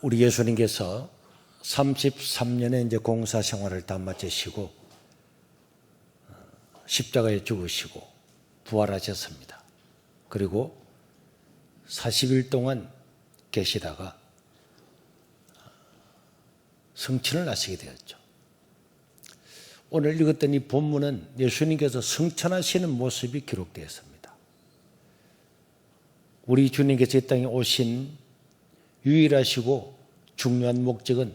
우리 예수님께서 33년의 이제 공사 생활을 다 마치시고 십자가에 죽으시고 부활하셨습니다. 그리고 40일 동안 계시다가 승천을 하시게 되었죠. 오늘 읽었던 이 본문은 예수님께서 승천하시는 모습이 기록되어 있습니다. 우리 주님께서 이 땅에 오신 유일하시고 중요한 목적은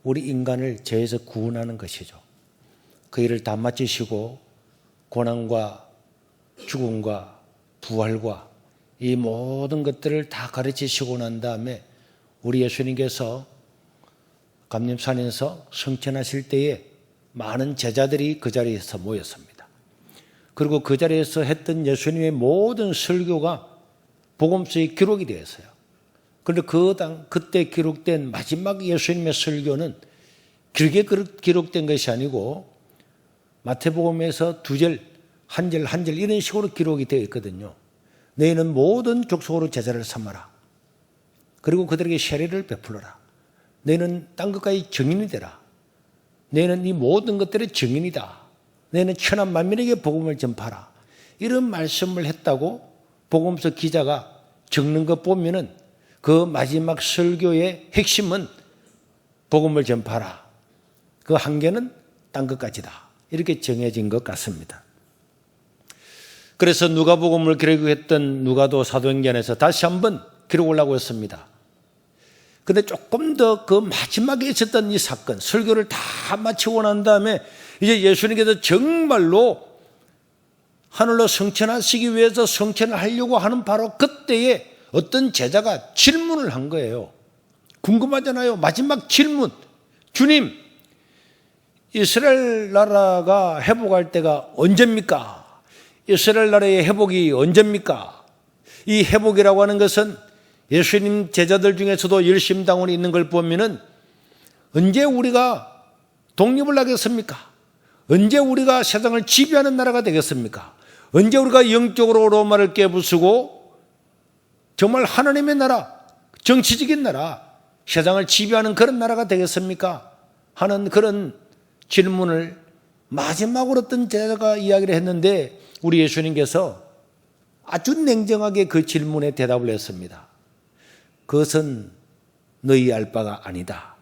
우리 인간을 죄에서 구원하는 것이죠. 그 일을 다 마치시고 고난과 죽음과 부활과 이 모든 것들을 다 가르치시고 난 다음에 우리 예수님께서 감림산에서 승천하실 때에 많은 제자들이 그 자리에서 모였습니다. 그리고 그 자리에서 했던 예수님의 모든 설교가 복음서에 기록이 되어 있어요. 그런데 그때 기록된 마지막 예수님의 설교는 길게 기록된 것이 아니고 마태복음에서 두 절, 한 절 이런 식으로 기록이 되어 있거든요. 너희는 모든 족속으로 제자를 삼아라. 그리고 그들에게 세례를 베풀어라. 너희는 땅끝까지 증인이 되라. 너희는 이 모든 것들의 증인이다. 너희는 천하 만민에게 복음을 전파하라. 이런 말씀을 했다고 복음서 기자가 적는 것 보면은 그 마지막 설교의 핵심은 복음을 전파하라. 그 한계는 땅끝까지다. 이렇게 정해진 것 같습니다. 그래서 누가복음을 기록했던 누가도 사도행전에서 다시 한번 기록을 하고 있습니다. 그런데 조금 더 그 마지막에 있었던 이 사건, 설교를 다 마치고 난 다음에 이제 예수님께서 정말로 하늘로 승천하시기 위해서 승천을 하려고 하는 바로 그때에 어떤 제자가 질문을 한 거예요. 궁금하잖아요. 마지막 질문. 주님, 이스라엘 나라가 회복할 때가 언제입니까? 이스라엘 나라의 회복이 언제입니까? 이 회복이라고 하는 것은 예수님 제자들 중에서도 열심당원이 있는 걸 보면은 언제 우리가 독립을 하겠습니까? 언제 우리가 세상을 지배하는 나라가 되겠습니까? 언제 우리가 영적으로 로마를 깨부수고 정말 하나님의 나라, 정치적인 나라, 세상을 지배하는 그런 나라가 되겠습니까? 하는 그런 질문을 마지막으로 어떤 제자가 이야기를 했는데 우리 예수님께서 아주 냉정하게 그 질문에 대답을 했습니다. 그것은 너희 알 바가 아니다.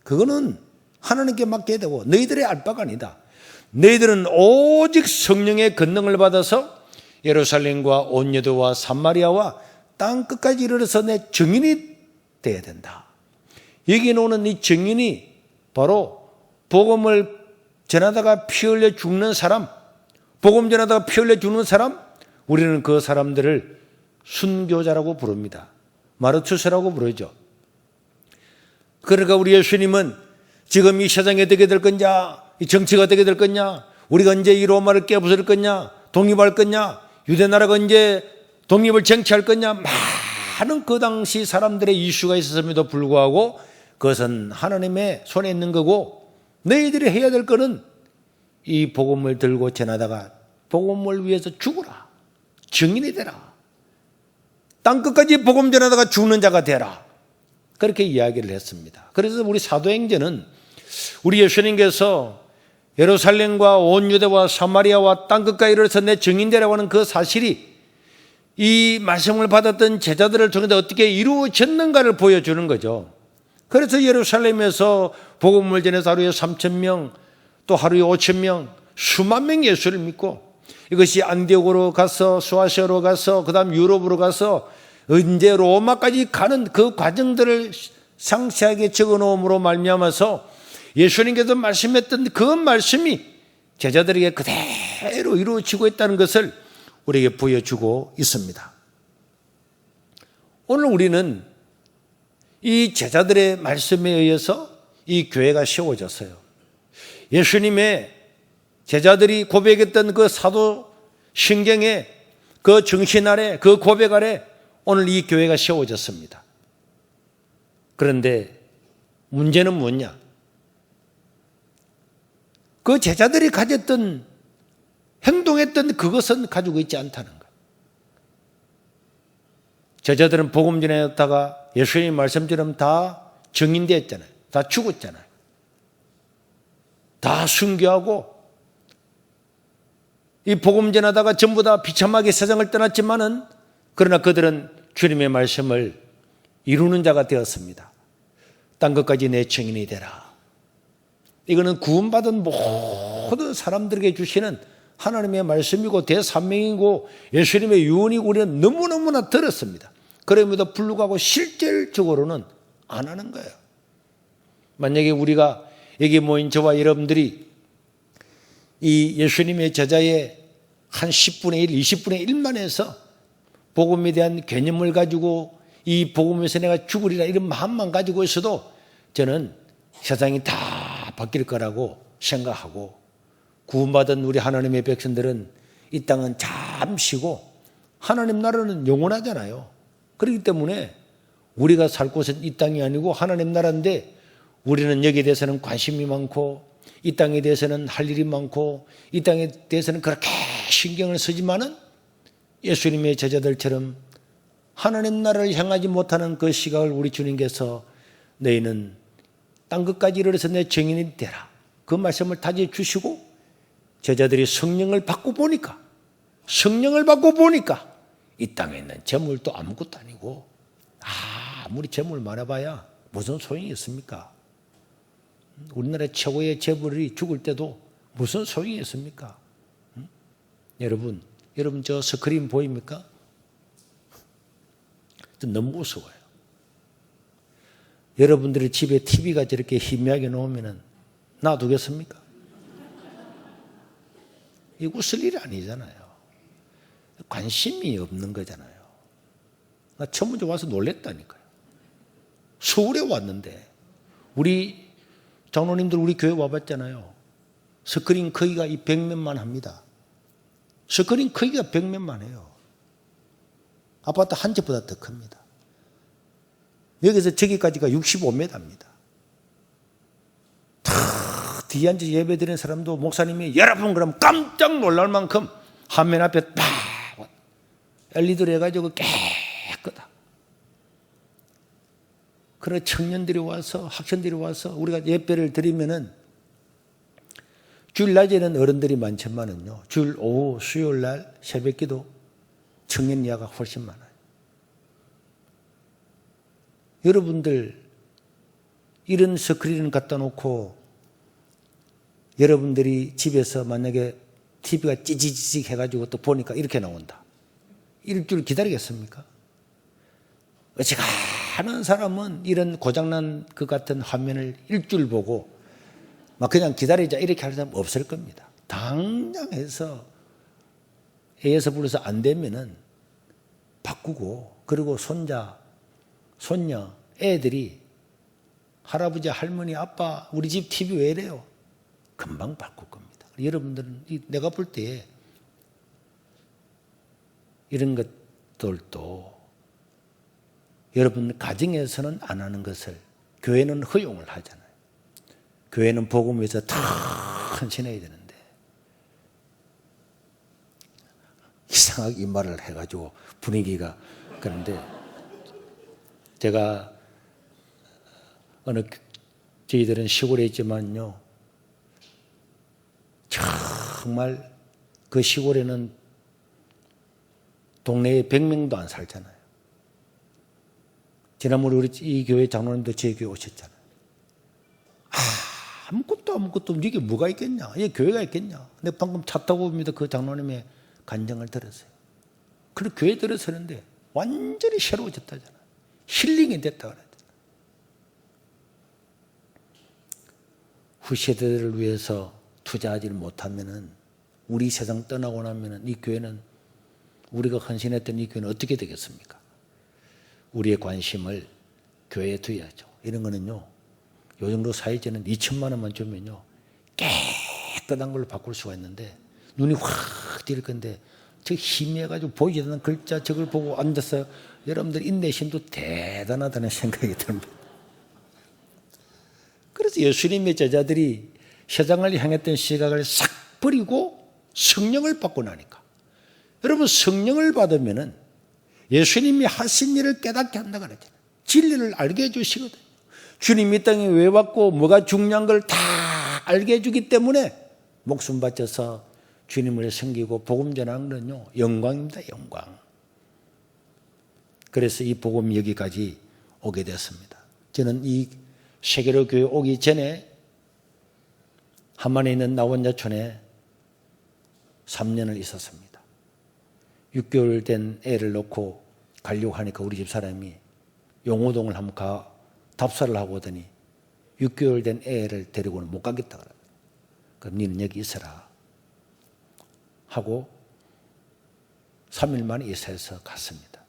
그거는 하나님께 맡겨야 되고 너희들의 알 바가 아니다. 너희들은 오직 성령의 권능을 받아서 예루살렘과 온 유대와 삼마리아와 땅 끝까지 이르러서 내 증인이 되어야 된다. 여기 나오는 이 증인이 바로 복음을 전하다가 피 흘려 죽는 사람, 복음 전하다가 피 흘려 죽는 사람, 우리는 그 사람들을 순교자라고 부릅니다. 마르투스라고 부르죠. 그러니까 우리 예수님은 지금 이 세상에 어떻게 될 거냐, 이 정치가 어떻게 될 거냐, 우리가 언제 이 로마를 깨부술 거냐, 독립할 거냐, 유대나라가 언제 독립을 쟁취할 거냐, 많은 그 당시 사람들의 이슈가 있었음에도 불구하고 그것은 하나님의 손에 있는 거고 너희들이 해야 될 거는 이 복음을 들고 전하다가 복음을 위해서 죽으라. 증인이 되라. 땅끝까지 복음 전하다가 죽는 자가 되라. 그렇게 이야기를 했습니다. 그래서 우리 사도행전은 우리 예수님께서 예루살렘과 온 유대와 사마리아와 땅끝까지 이르러서 내 증인 되라고 하는 그 사실이 이 말씀을 받았던 제자들을 통해서 어떻게 이루어졌는가를 보여주는 거죠. 그래서 예루살렘에서 복음을 전해서 하루에 3,000명, 또 하루에 5,000명, 수만 명 예수를 믿고 이것이 안디옥으로 가서 수아시아로 가서 그다음 유럽으로 가서 언제 로마까지 가는 그 과정들을 상세하게 적어놓음으로 말미암아서 예수님께서 말씀했던 그 말씀이 제자들에게 그대로 이루어지고 있다는 것을 우리에게 보여주고 있습니다. 오늘 우리는 이 제자들의 말씀에 의해서 이 교회가 세워졌어요. 예수님의 제자들이 고백했던 그 사도 신경의 그 정신 아래, 그 고백 아래 오늘 이 교회가 세워졌습니다. 그런데 문제는 뭐냐? 그 제자들이 가졌던, 행동했던 그것은 가지고 있지 않다는 거예요. 제자들은 복음 전했다가 예수님 말씀처럼 다 정인되었잖아요. 다 죽었잖아요. 다 순교하고 이 복음 전하다가 전부 다 비참하게 세상을 떠났지만은 그러나 그들은 주님의 말씀을 이루는 자가 되었습니다. 땅 끝까지 내 증인이 되라. 이거는 구원받은 모든 사람들에게 주시는 하나님의 말씀이고 대산명이고 예수님의 유언이고 우리는 너무너무나 들었습니다. 그럼에도 불구하고 실질적으로는 안 하는 거예요. 만약에 우리가 여기 모인 저와 여러분들이 이 예수님의 제자의 한 10분의 1, 20분의 1만 해서 복음에 대한 개념을 가지고 이 복음에서 내가 죽으리라 이런 마음만 가지고 있어도 저는 세상이 다 바뀔 거라고 생각하고 구원받은 우리 하나님의 백성들은 이 땅은 잠시고 하나님 나라는 영원하잖아요. 그렇기 때문에 우리가 살 곳은 이 땅이 아니고 하나님 나라인데 우리는 여기에 대해서는 관심이 많고 이 땅에 대해서는 할 일이 많고 이 땅에 대해서는 그렇게 신경을 쓰지만은 예수님의 제자들처럼 하나님 나라를 향하지 못하는 그 시각을 우리 주님께서 너희는 땅 끝까지 이르러서 내 증인이 되라. 그 말씀을 다져 주시고 제자들이 성령을 받고 보니까 이 땅에 있는 재물도 아무것도 아니고 아무리 재물 많아봐야 무슨 소용이 있습니까? 우리나라 최고의 재벌이 죽을 때도 무슨 소용이 있습니까? 여러분 저 스크린 보입니까? 너무 무서워요. 여러분들이 집에 TV가 저렇게 희미하게 놓으면 놔두겠습니까? 이거 웃을 일이 아니잖아요. 관심이 없는 거잖아요. 나 처음 먼저 와서 놀랬다니까요. 서울에 왔는데 우리 장로님들 우리 교회 와봤잖아요. 스크린 크기가 100몇만 합니다. 스크린 크기가 100몇만 해요. 아파트 한 채보다 더 큽니다. 여기서 저기까지가 65m입니다. 다 뒤에 앉아서 예배 드리는 사람도 목사님이 여러분 그럼 깜짝 놀랄 만큼 화면 앞에 딱 엘리드를 해가지고 깨끗하다. 그런 청년들이 와서 학생들이 와서 우리가 예배를 드리면은 주일 낮에는 어른들이 많지만은요 주일 오후 수요일 날 새벽기도 청년 이하가 훨씬 많아요. 여러분들 이런 스크린을 갖다 놓고 여러분들이 집에서 만약에 TV가 찌직찌직 해가지고 또 보니까 이렇게 나온다. 일주일 기다리겠습니까? 어지간한 사람은 이런 고장난 그 같은 화면을 일주일 보고 막 그냥 기다리자 이렇게 할 사람 없을 겁니다. 당장 해서 애에서 불러서 안 되면은 바꾸고 그리고 손자, 손녀, 애들이 할아버지, 할머니, 아빠 우리 집 TV 왜 이래요? 금방 바꿀 겁니다. 여러분들은 내가 볼 때 이런 것들도 여러분 가정에서는 안 하는 것을 교회는 허용을 하잖아요. 교회는 복음에서 헌신해야 되는데 이상하게 이 말을 해가지고 분위기가 그런데 제가 저희들은 시골에 있지만요 정말 그 시골에는 동네에 100명도 안 살잖아요. 지난번에 우리 이 교회 장로님도 제 교회 오셨잖아요. 아무것도 없는데 이게 뭐가 있겠냐? 이게 교회가 있겠냐? 근데 방금 차 타고 옵니다. 그 장로님의 간증을 들었어요. 그리고 교회 들어서는데 완전히 새로워졌다잖아요. 힐링이 됐다 그랬잖아요. 후세대들을 위해서 투자하지 못하면은 우리 세상 떠나고 나면은 이 교회는 우리가 헌신했던 이 교회는 어떻게 되겠습니까? 우리의 관심을 교회에 두어야죠. 이런 거는요. 요 정도 사이즈는 2천만 원만 주면요. 깨끗한 걸로 바꿀 수가 있는데 눈이 확 띄를 건데 저 희미해가지고 보이지 않는 글자 저걸 보고 앉아서 여러분들 인내심도 대단하다는 생각이 듭니다. 그래서 예수님의 제자들이 세상을 향했던 시각을 싹 버리고 성령을 받고 나니까 여러분 성령을 받으면은 예수님이 하신 일을 깨닫게 한다 그랬잖아요. 진리를 알게 해주시거든요. 주님 이 땅에 왜 왔고 뭐가 중요한 걸 다 알게 해주기 때문에 목숨 바쳐서 주님을 섬기고 복음 전하는 건요, 영광입니다. 영광. 그래서 이 복음이 여기까지 오게 됐습니다. 저는 이 세계로 교회 오기 전에 함안에 있는 나원자촌에 3년을 있었습니다. 6개월 된 애를 놓고 가려고 하니까 우리 집 사람이 용호동을 한번 답사를 하고 오더니 6개월 된 애를 데리고는 못 가겠다 그래요. 그럼 너는 여기 있어라 하고 3일 만에 이사해서 갔습니다.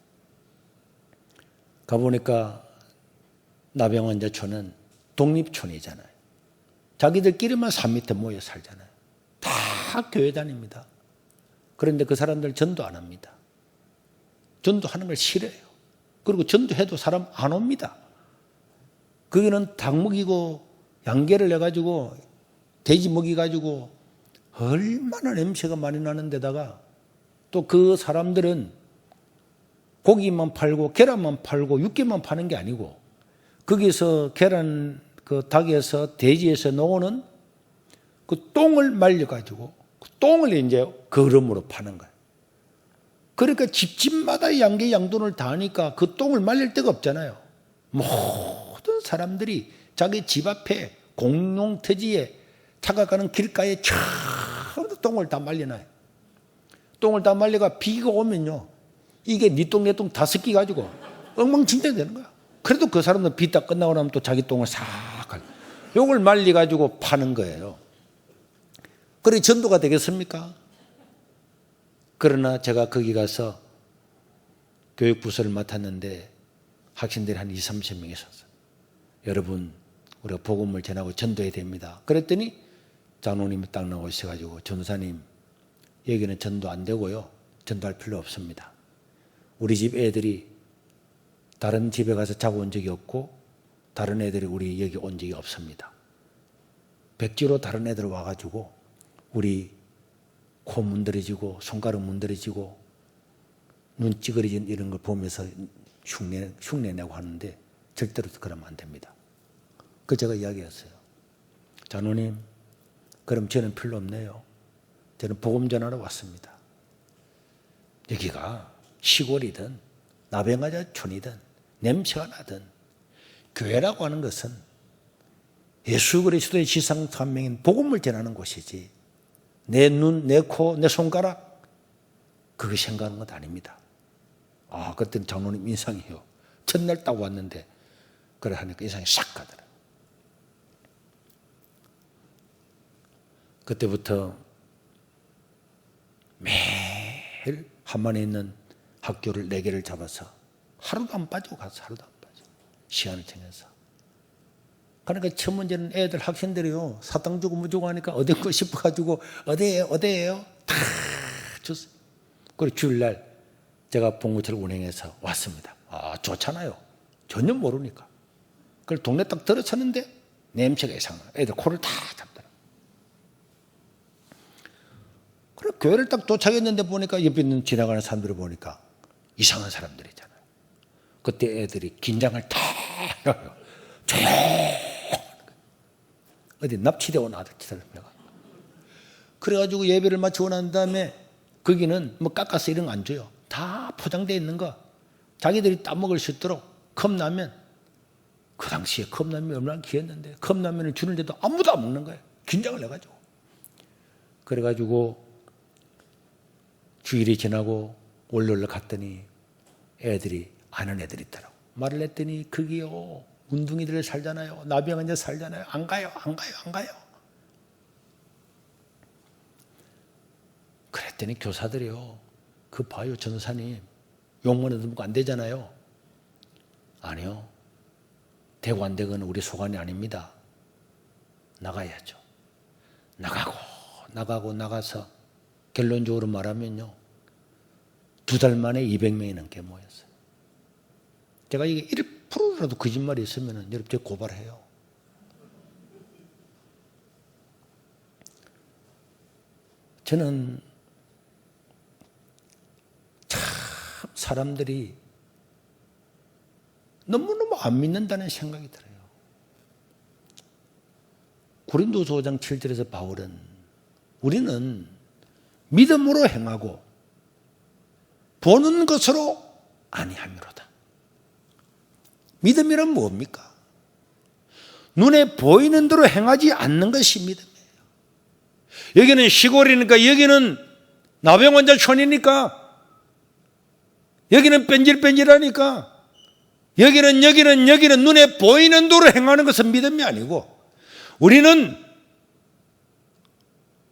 가보니까 나병원자촌은 독립촌이잖아요. 자기들끼리만 산 밑에 모여 살잖아요. 다 교회 다닙니다. 그런데 그 사람들 전도 안 합니다. 전도하는 걸 싫어해요. 그리고 전도해도 사람 안 옵니다. 거기는 닭 먹이고 양계를 내가지고 돼지 먹이가지고 얼마나 냄새가 많이 나는 데다가 또 그 사람들은 고기만 팔고 계란만 팔고 육개만 파는 게 아니고 거기서 계란 그 닭에서 돼지에서 나오는 그 똥을 말려가지고 그 똥을 이제 거름으로 파는 거예요. 그러니까 집집마다 양계 양돈을 다 하니까 그 똥을 말릴 데가 없잖아요. 모든 사람들이 자기 집 앞에 공용 토지에 차가 가는 길가에 전부 똥을 다 말려놔요. 똥을 다 말려가 비가 오면요, 이게 네 똥 내 똥 다 섞여가지고 엉망진창 되는 거야. 그래도 그 사람은 비 딱 끝나고 나면 또 자기 똥을 싹 하고 요걸 말려가지고 파는 거예요. 그래 전도가 되겠습니까? 그러나 제가 거기 가서 교육부서를 맡았는데 학생들이 한 20, 30명 있었어요. 여러분, 우리가 복음을 전하고 전도해야 됩니다. 그랬더니 장로님이 딱 나오셔가지고 전도사님, 여기는 전도 안 되고요. 전도할 필요 없습니다. 우리 집 애들이 다른 집에 가서 자고 온 적이 없고 다른 애들이 우리 여기 온 적이 없습니다. 백지로 다른 애들 와가지고 우리 코 문드러지고 손가락 문드러지고 눈 찌그러진 이런 걸 보면서 흉내내고 하는데 절대로 그러면 안 됩니다. 그 제가 이야기했어요. 장로님, 그럼 저는 필요 없네요. 저는 복음 전하러 왔습니다. 여기가 시골이든 나병아자촌이든 냄새가 나든 교회라고 하는 것은 예수 그리스도의 지상산명인 복음을 전하는 곳이지 내 눈, 내 코, 내 손가락 그거 생각하는 것 아닙니다. 아, 그때는 장로님 인상이요. 첫날 딱 왔는데 그래 하니까 인상이 싹 가더라. 그때부터 매일 한만에 있는 학교를 4개를 잡아서 하루도 안 빠지고 가서 하루도 안 빠지고 시간을 정해서. 그러니까 첫 문제는 애들 학생들이요, 사탕 주고 무주고 하니까 얻고 싶어가지고 어디에요? 다 줬어요. 그리고 주일날 제가 봉구처를 운행해서 왔습니다. 아, 좋잖아요. 전혀 모르니까. 그걸 동네 딱 들어섰는데 냄새가 이상해. 애들 코를 다 잡더라. 그래 교회를 딱 도착했는데 보니까 옆에 있는 지나가는 사람들을 보니까 이상한 사람들이잖아요. 그때 애들이 긴장을 다 해요. 어디 납치되어 온 아들처럼. 그래가지고 예배를 마치고 난 다음에 거기는 뭐 깎아서 이런 거 안 줘요. 다 포장되어 있는 거. 자기들이 따먹을 수 있도록 컵라면. 그 당시에 컵라면이 얼마나 귀했는데 컵라면을 주는데도 아무도 안 먹는 거예요. 긴장을 해가지고. 그래가지고 주일이 지나고 월요일로 갔더니 애들이 아는 애들이 있더라고. 말을 했더니 거기요, 운둥이들 살잖아요. 나병환자 살잖아요. 안 가요. 그랬더니 교사들이요, 그 봐요 전도사님, 욕만 얻으면 안 되잖아요. 아니요, 되고 안 되고는 우리 소관이 아닙니다. 나가야죠. 나가서 결론적으로 말하면요, 2달 만에 200명이 넘게 모였어요. 제가 이게 1%라도 거짓말이 있으면 여러분 저 고발해요. 저는 참 사람들이 너무너무 안 믿는다는 생각이 들어요. 고린도서 5장 7절에서 바울은 우리는 믿음으로 행하고 보는 것으로 아니함이로다. 믿음이란 뭡니까? 눈에 보이는 대로 행하지 않는 것이 믿음이에요. 여기는 시골이니까, 여기는 나병원자촌이니까, 여기는 뺀질뺀질하니까, 여기는 눈에 보이는 대로 행하는 것은 믿음이 아니고, 우리는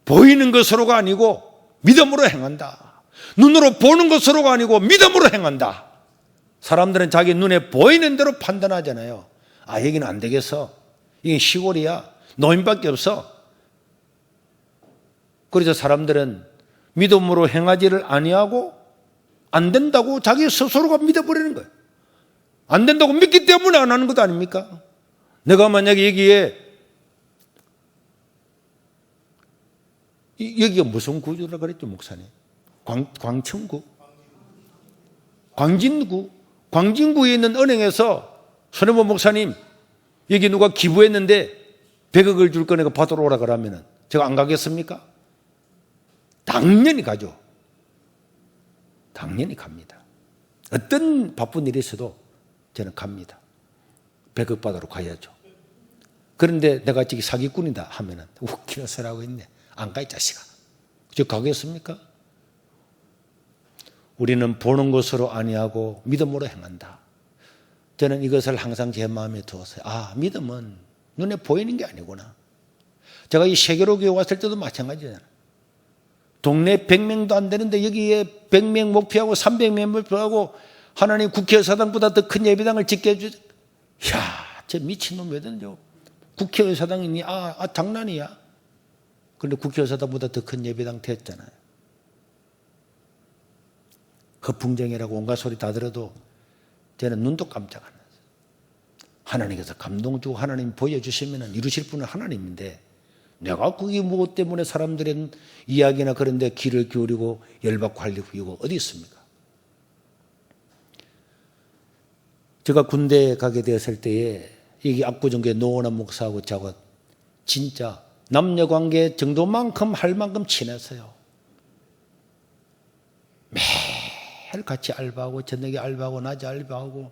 보이는 것으로가 아니고 믿음으로 행한다. 눈으로 보는 것으로가 아니고 믿음으로 행한다. 사람들은 자기 눈에 보이는 대로 판단하잖아요. 아, 여기는 안 되겠어. 이게 시골이야. 노인밖에 없어. 그래서 사람들은 믿음으로 행하지를 아니하고 안 된다고 자기 스스로가 믿어버리는 거예요. 안 된다고 믿기 때문에 안 하는 것 아닙니까? 내가 만약에 여기가 무슨 구조라 그랬죠, 목사님? 광천구? 광진구에 있는 은행에서 손해보 목사님, 여기 누가 기부했는데 100억을 줄 거니까 받으러 오라 그러면은 제가 안 가겠습니까? 당연히 가죠. 당연히 갑니다. 어떤 바쁜 일이 있어도 저는 갑니다. 100억 받으러 가야죠. 그런데 내가 저기 사기꾼이다 하면은 웃기는 소리하고 있네. 안 가, 이 자식아. 저 가겠습니까? 우리는 보는 것으로 아니하고 믿음으로 행한다. 저는 이것을 항상 제 마음에 두었어요. 아, 믿음은 눈에 보이는 게 아니구나. 제가 이 세계로 교회 왔을 때도 마찬가지잖아요. 동네 100명도 안 되는데 여기에 100명 목표하고 300명 목표하고 하나님 국회의사당보다 더 큰 예배당을 짓게 해주죠. 이야, 저 미친놈 왜든지 국회의사당이니? 장난이야. 그런데 국회의사당보다 더 큰 예배당 됐잖아요. 허풍쟁이라고 온갖 소리 다 들어도 저는 눈도 깜짝 안 났어요. 하나님께서 감동 주고 하나님 보여주시면 이루실 분은 하나님인데 내가 그게 무엇 때문에 사람들의 이야기나 그런 데 귀를 기울이고 열받고 할 이유가 어디 있습니까? 제가 군대에 가게 되었을 때에 여기 압구정교회 노원한 목사하고 저하고 진짜 남녀관계 정도만큼 할 만큼 친했어요. 매일 같이 알바하고 저녁에 알바하고 낮에 알바하고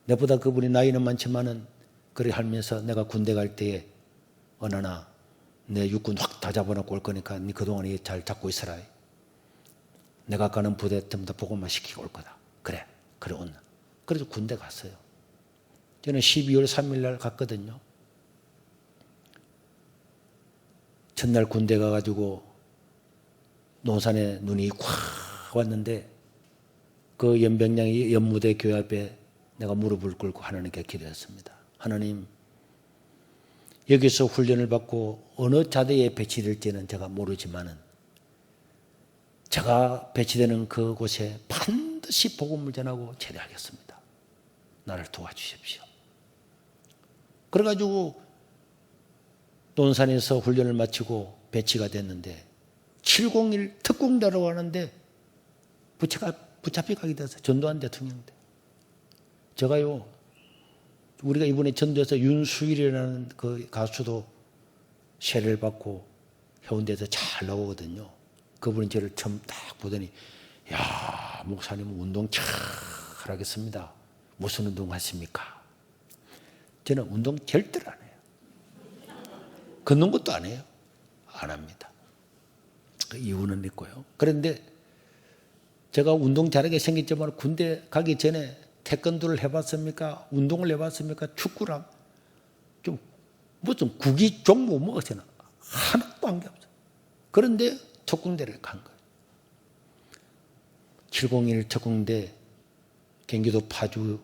내보다 그분이 나이는 많지만은 그래 하면서 내가 군대 갈 때에 어느 날 내 육군 확 다 잡아놓고 올 거니까 네 그동안 잘 잡고 있어라. 내가 가는 부대 전부 다 보고만 시키고 올 거다. 그래 온나. 그래서 군대 갔어요. 저는 12월 3일 날 갔거든요. 첫날 군대 가가지고 논산에 눈이 콱 왔는데 그 연병장이 연무대 교회 앞에 내가 무릎을 꿇고 하나님께 기도했습니다. 하나님, 여기서 훈련을 받고 어느 자대에 배치될지는 제가 모르지만은 제가 배치되는 그곳에 반드시 복음을 전하고 제대하겠습니다. 나를 도와주십시오. 그래가지고 논산에서 훈련을 마치고 배치가 됐는데 701 특공대라고 하는데 붙잡혀 가게 됐어요. 전두환 대통령 때. 제가요, 우리가 이번에 전도해서 윤수일이라는 그 가수도 세례를 받고 해운대에서 잘 나오거든요. 그분이 저를 처음 딱 보더니, 야, 목사님은 운동 잘 하겠습니다. 무슨 운동 하십니까? 저는 운동 절대로 안 해요. 걷는 것도 안 해요. 안 합니다. 그 이유는 있고요. 그런데 제가 운동 잘하게 생겼지만 군대 가기 전에 태권도를 해봤습니까? 운동을 해봤습니까? 축구랑 좀 무슨 구기 종목 먹었잖아. 하나도 한 게 없어. 그런데 특공대를 간 거예요. 701 특공대 경기도 파주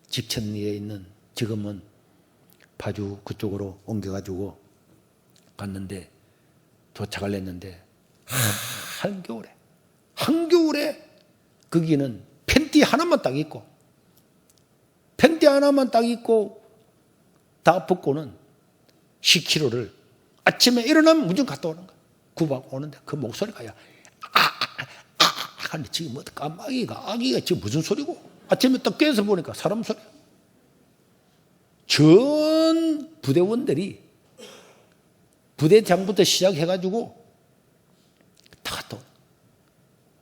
집천리에 있는, 지금은 파주 그쪽으로 옮겨가지고 갔는데 도착을 했는데 한겨울에 거기는 팬티 하나만 딱 입고 다 벗고는 10km를 아침에 일어나면 무조건 갔다 오는 거야. 구박 오는데 그 목소리가 하는데 지금 뭐 아기가 지금 무슨 소리고? 아침에 딱 깨서 보니까 사람 소리야. 전 부대원들이 부대장부터 시작해가지고 다 갔다 오는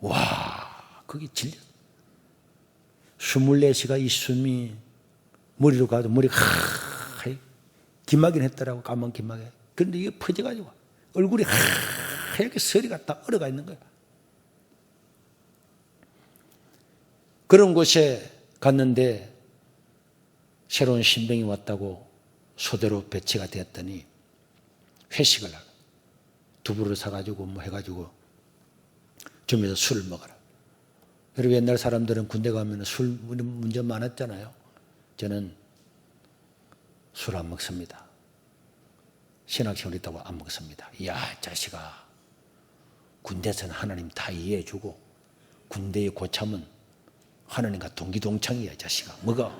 거야. 와, 그게 질려. 24시가 이 숨이 머리로 가도 머리가 기막긴 했더라고. 까만 기막이. 그런데 이게 퍼져가지고 얼굴이 하얗게 서리가 다 얼어가 있는 거야. 그런 곳에 갔는데 새로운 신병이 왔다고 소대로 배치가 되었더니 회식을 하고 두부를 사가지고 뭐 해가지고 좀 해서 술을 먹어라. 여러분 옛날 사람들은 군대 가면 술 문제 많았잖아요. 저는 술 안 먹습니다. 신학생활 있다고 안 먹습니다. 이야 자식아, 군대에서는 하나님 다 이해해주고 군대의 고참은 하나님과 동기동창이야 자식아. 먹어.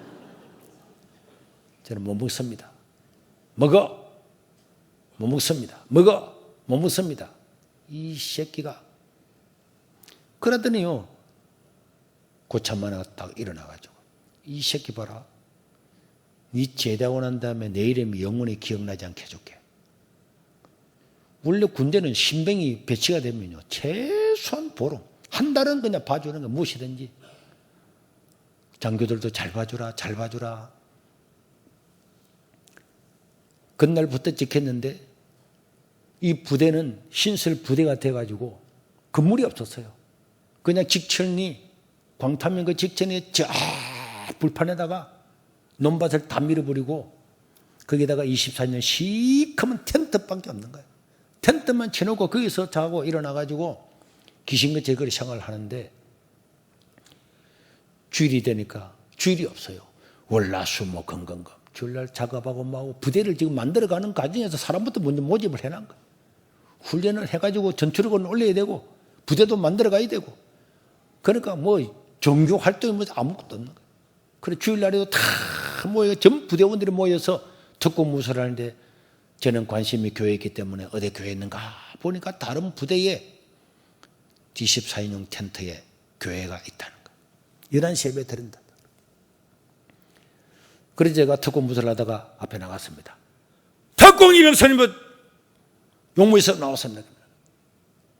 저는 못 먹습니다. 먹어. 못 먹습니다. 먹어. 못 먹습니다. 이 새끼가. 그러더니요 고참 하나가 딱 일어나가지고 이 새끼 봐라. 네 제대하고 난 다음에 내 이름이 영원히 기억나지 않게 해줄게. 원래 군대는 신병이 배치가 되면요 최소한 보름 한 달은 그냥 봐주는 거 무엇이든지. 장교들도 잘 봐주라 잘 봐주라. 그날부터 찍혔는데 이 부대는 신설 부대가 돼가지고 건물이 없었어요. 그냥 직천이 광탄면 그 직천에 저 불판에다가 논밭을 다 밀어버리고 거기다가 24년 시커먼 텐트밖에 없는 거예요. 텐트만 쳐놓고 거기서 자고 일어나가지고 귀신같이 거리 생활을 하는데 주일이 되니까 주일이 없어요. 월화수목 금금금 주일날 작업하고 막 부대를 지금 만들어가는 과정에서 사람부터 먼저 모집을 해놓은 거예요. 훈련을 해가지고 전투력을 올려야 되고 부대도 만들어가야 되고 그러니까 뭐 종교 활동이 뭐 아무것도 없는 거예요. 그래 주일날에도 다 모여 전 부대원들이 모여서 특공무술을 하는데 저는 관심이 교회에 있기 때문에 어디 교회에 있는가 보니까 다른 부대에 D14인용 텐트에 교회가 있다는 거예요. 11시 예배 드린다. 그래서 제가 특공무술을 하다가 앞에 나갔습니다. 특공 이병선님은 용무에서 나왔습니다.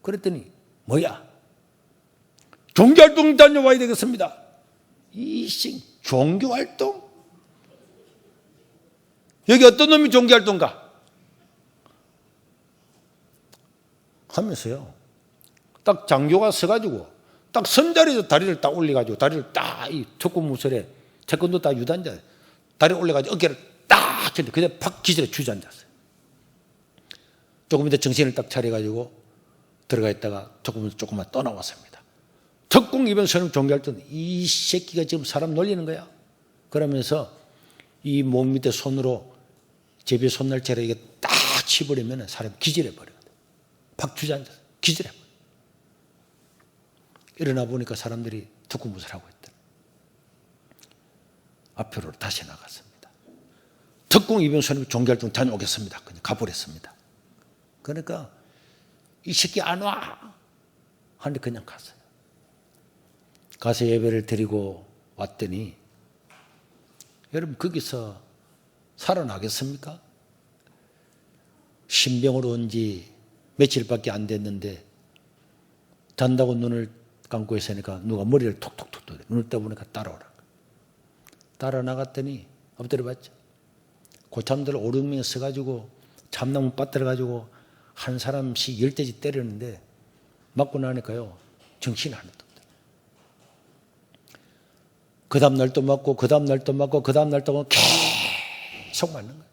그랬더니 뭐야? 종교활동 다녀와야 되겠습니다. 이씨 종교활동? 여기 어떤 놈이 종교활동가? 하면서요. 딱 장교가 서가지고 딱 선자리에서 다리를 딱 올려가지고 다리를 딱 이 특공무술에 태권도 딱 유단자 다리 올려가지고 어깨를 딱 쳤는데 그냥 팍 기절해 주저앉았어요. 조금 이따 정신을 딱 차려가지고 들어가 있다가 특공무술 조금만 떠나왔습니다. 특공 이병선님 종교활동 이 새끼가 지금 사람 놀리는 거야. 그러면서 이 몸 밑에 손으로 제비 손날처럼 이게 딱 치버리면 사람 기절해버려요. 팍 주저앉아서 기절해버려요. 일어나 보니까 사람들이 특공무술 하고 있다. 앞으로 다시 나갔습니다. 특공 이병선님 종교활동 다녀오겠습니다. 그냥 가버렸습니다. 그러니까 이 새끼 안 와. 하는데 그냥 갔어요. 가서 예배를 드리고 왔더니 여러분 거기서 살아나겠습니까? 신병으로 온 지 며칠밖에 안 됐는데 잔다고 눈을 감고 있으니까 누가 머리를 톡톡톡 눈을 떠보니까 따라오라. 따라 나갔더니 엎드려 봤죠. 고참들 5, 6명이 서가지고 참나무 빠뜨려가지고 한 사람씩 10대씩 때리는데 맞고 나니까요 정신이 하나도 없더라. 그 다음 날 또 맞고 그 다음 날 또 맞고 그 다음 날 또 맞고 계속 맞는 거예요.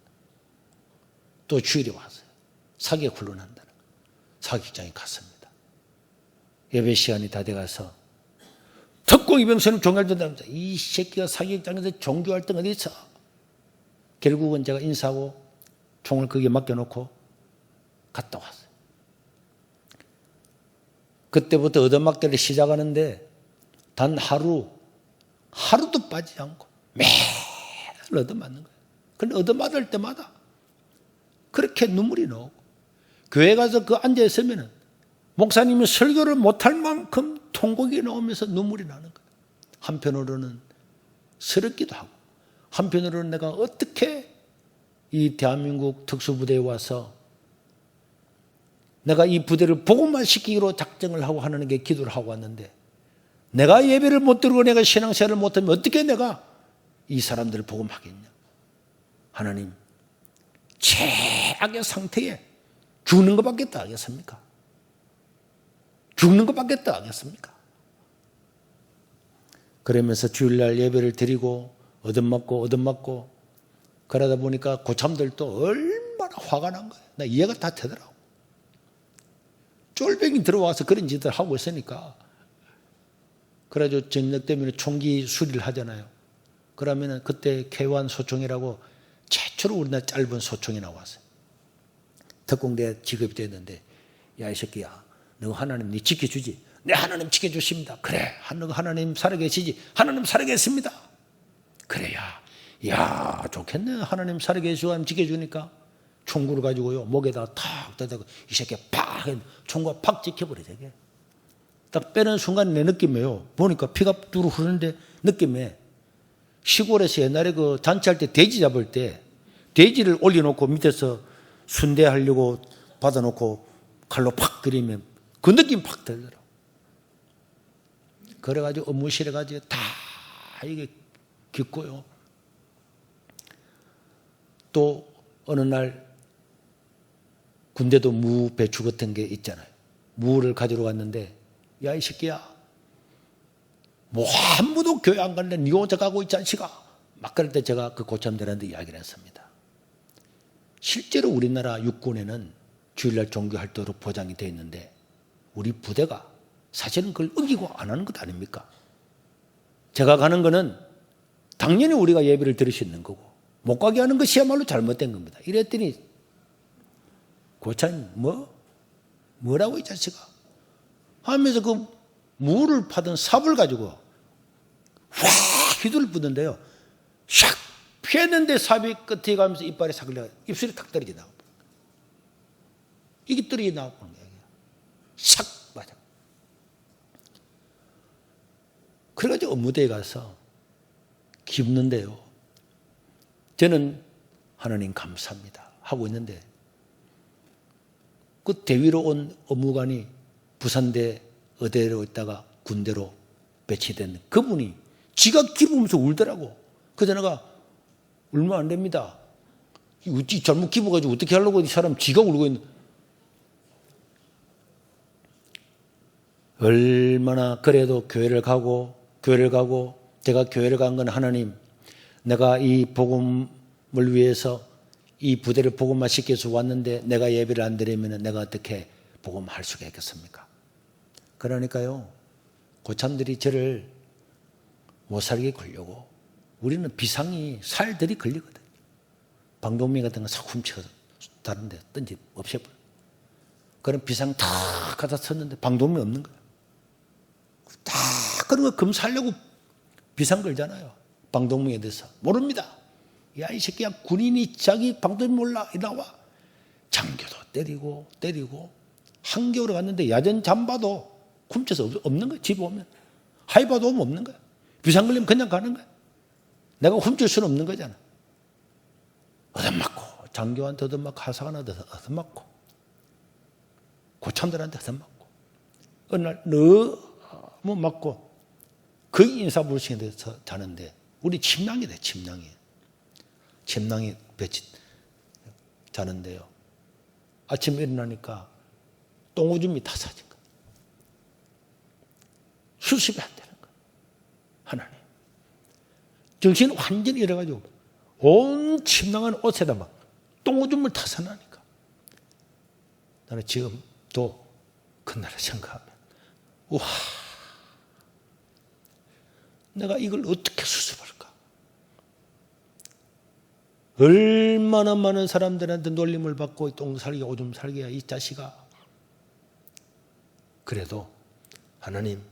또 주일이 왔어요. 사격 훈련한다는 거예요. 사격장에 갔습니다. 예배 시간이 다 돼가서 특공 이병선님 종교활동한다면서 이 새끼가 사격장에서 종교활동 어디 있어? 결국은 제가 인사하고 총을 거기에 맡겨놓고 갔다 왔어요. 그때부터 얻어맞기를 시작하는데 단 하루도 빠지지 않고 매일 얻어맞는 거예요. 그런데 얻어맞을 때마다 그렇게 눈물이 나오고 교회 가서 그 앉아있으면 목사님이 설교를 못할 만큼 통곡이 나오면서 눈물이 나는 거예요. 한편으로는 서럽기도 하고, 한편으로는 내가 어떻게 이 대한민국 특수부대에 와서 내가 이 부대를 복음화 시키기로 작정을 하고 하나님께 기도를 하고 왔는데, 내가 예배를 못 드리고 내가 신앙생활을 못하면 어떻게 내가 이 사람들을 복음하겠냐. 하나님, 최악의 상태에 죽는 것밖에 더 하겠습니까? 죽는 것밖에 더 하겠습니까? 그러면서 주일날 예배를 드리고 얻어맞고 그러다 보니까 고참들도 얼마나 화가 난 거예요. 나 이해가 다 되더라고. 쫄병이 들어와서 그런 짓을 하고 있으니까. 그래가지고 저녁 때문에 총기 수리를 하잖아요. 그러면은 그때 K1 소총이라고 최초로 우리나라 짧은 소총이 나왔어요. 특공대 지급이 됐는데, 야, 이 새끼야, 너 하나님 네 지켜주지? 네, 하나님 지켜주십니다. 그래, 하나님 살아계시지? 하나님 살아계십니다. 그래야, 야, 좋겠네. 하나님 살아계시고 하나님 지켜주니까 총구를 가지고요, 목에다 탁 대고 이 새끼 팍 총구가 팍 찍혀버려. 되게 딱 빼는 순간 내 느낌이에요. 보니까 피가 뚜루 흐르는데 느낌에, 시골에서 옛날에 그 잔치할 때 돼지 잡을 때 돼지를 올려놓고 밑에서 순대하려고 받아놓고 칼로 팍 들이면 그 느낌 팍 들더라고. 그래가지고 업무실에 가지고 다 이게 겪고요. 또 어느 날 군대도 무 배추 같은 게 있잖아요. 무를 가지러 갔는데, 야, 이 새끼야, 뭐 한 번도 교회 안 갔는데 니 혼자 가고 있지 않시가? 막 그럴 때 제가 그 고참들한테 이야기를 했습니다. 실제로 우리나라 육군에는 주일날 종교활동으로 보장이 되어 있는데, 우리 부대가 사실은 그걸 어기고 안 하는 것 아닙니까? 제가 가는 거는 당연히 우리가 예배를 드릴 수 있는 거고, 못 가게 하는 것이야말로 잘못된 겁니다. 이랬더니 고참이 뭐라고 이 자식아 하면서 그 무를 파던 삽을 가지고 확 휘두를 부는데요, 샥 피했는데 삽이 끝에 가면서 이빨에 싹 걸려 입술이 탁 떨어져 나오고, 이게 떨어져 나오고 그런 거예요. 샥 맞아. 그래가지고 업무대에 가서 기웃는데요, 저는 하나님 감사합니다 하고 있는데, 그 대위로 온 업무관이 부산대 의대로 있다가 군대로 배치된 그분이 지가 기부면서 울더라고. 그래서 내가 울면 안 됩니다. 어찌 잘못 기부가지고 어떻게 하려고 이 사람 지가 울고 있는. 얼마나 그래도 교회를 가고 제가 교회를 간 건 하나님, 내가 이 복음을 위해서 이 부대를 복음화 시켜서 왔는데 내가 예배를 안 드리면 내가 어떻게 복음할 수가 있겠습니까? 그러니까요, 고참들이 저를 못 살게 걸려고, 우리는 비상이 살들이 걸리거든요. 방독면 같은 거 싹 훔쳐서 다른 데 던지 없애버려. 그럼 비상 다 갖다 쳤는데 방독면 없는 거야. 다 그런 거 금 살려고 비상 걸잖아요. 방독면에 대해서 모릅니다. 야, 이 새끼야, 군인이 자기 방독면 몰라 나와. 장교도 때리고 한겨울에 갔는데 야전 잠바도 훔쳐서 없는 거야. 집에 오면 하이바도 오면 없는 거야. 비상 걸리면 그냥 가는 거야. 내가 훔칠 수는 없는 거잖아. 얻어맞고, 장교한테 얻어맞고, 하사관한테 얻어맞고, 고참들한테 얻어맞고, 어느 날 너무 맞고, 그 인사불성에 대해서 자는데, 우리 침낭이 돼, 침낭이 배치 자는데요, 아침에 일어나니까 똥오줌이 다 사진 거야. 수습이 안 되는 거야. 하나님, 정신이 완전히 잃어가지고 온 침낭은 옷에다 막 똥오줌을 타서 나니까, 나는 지금도 그날을 생각하면, 우와, 내가 이걸 어떻게 수습할까? 얼마나 많은 사람들한테 놀림을 받고 똥 살기 오줌 살기야 이 자식아. 그래도 하나님,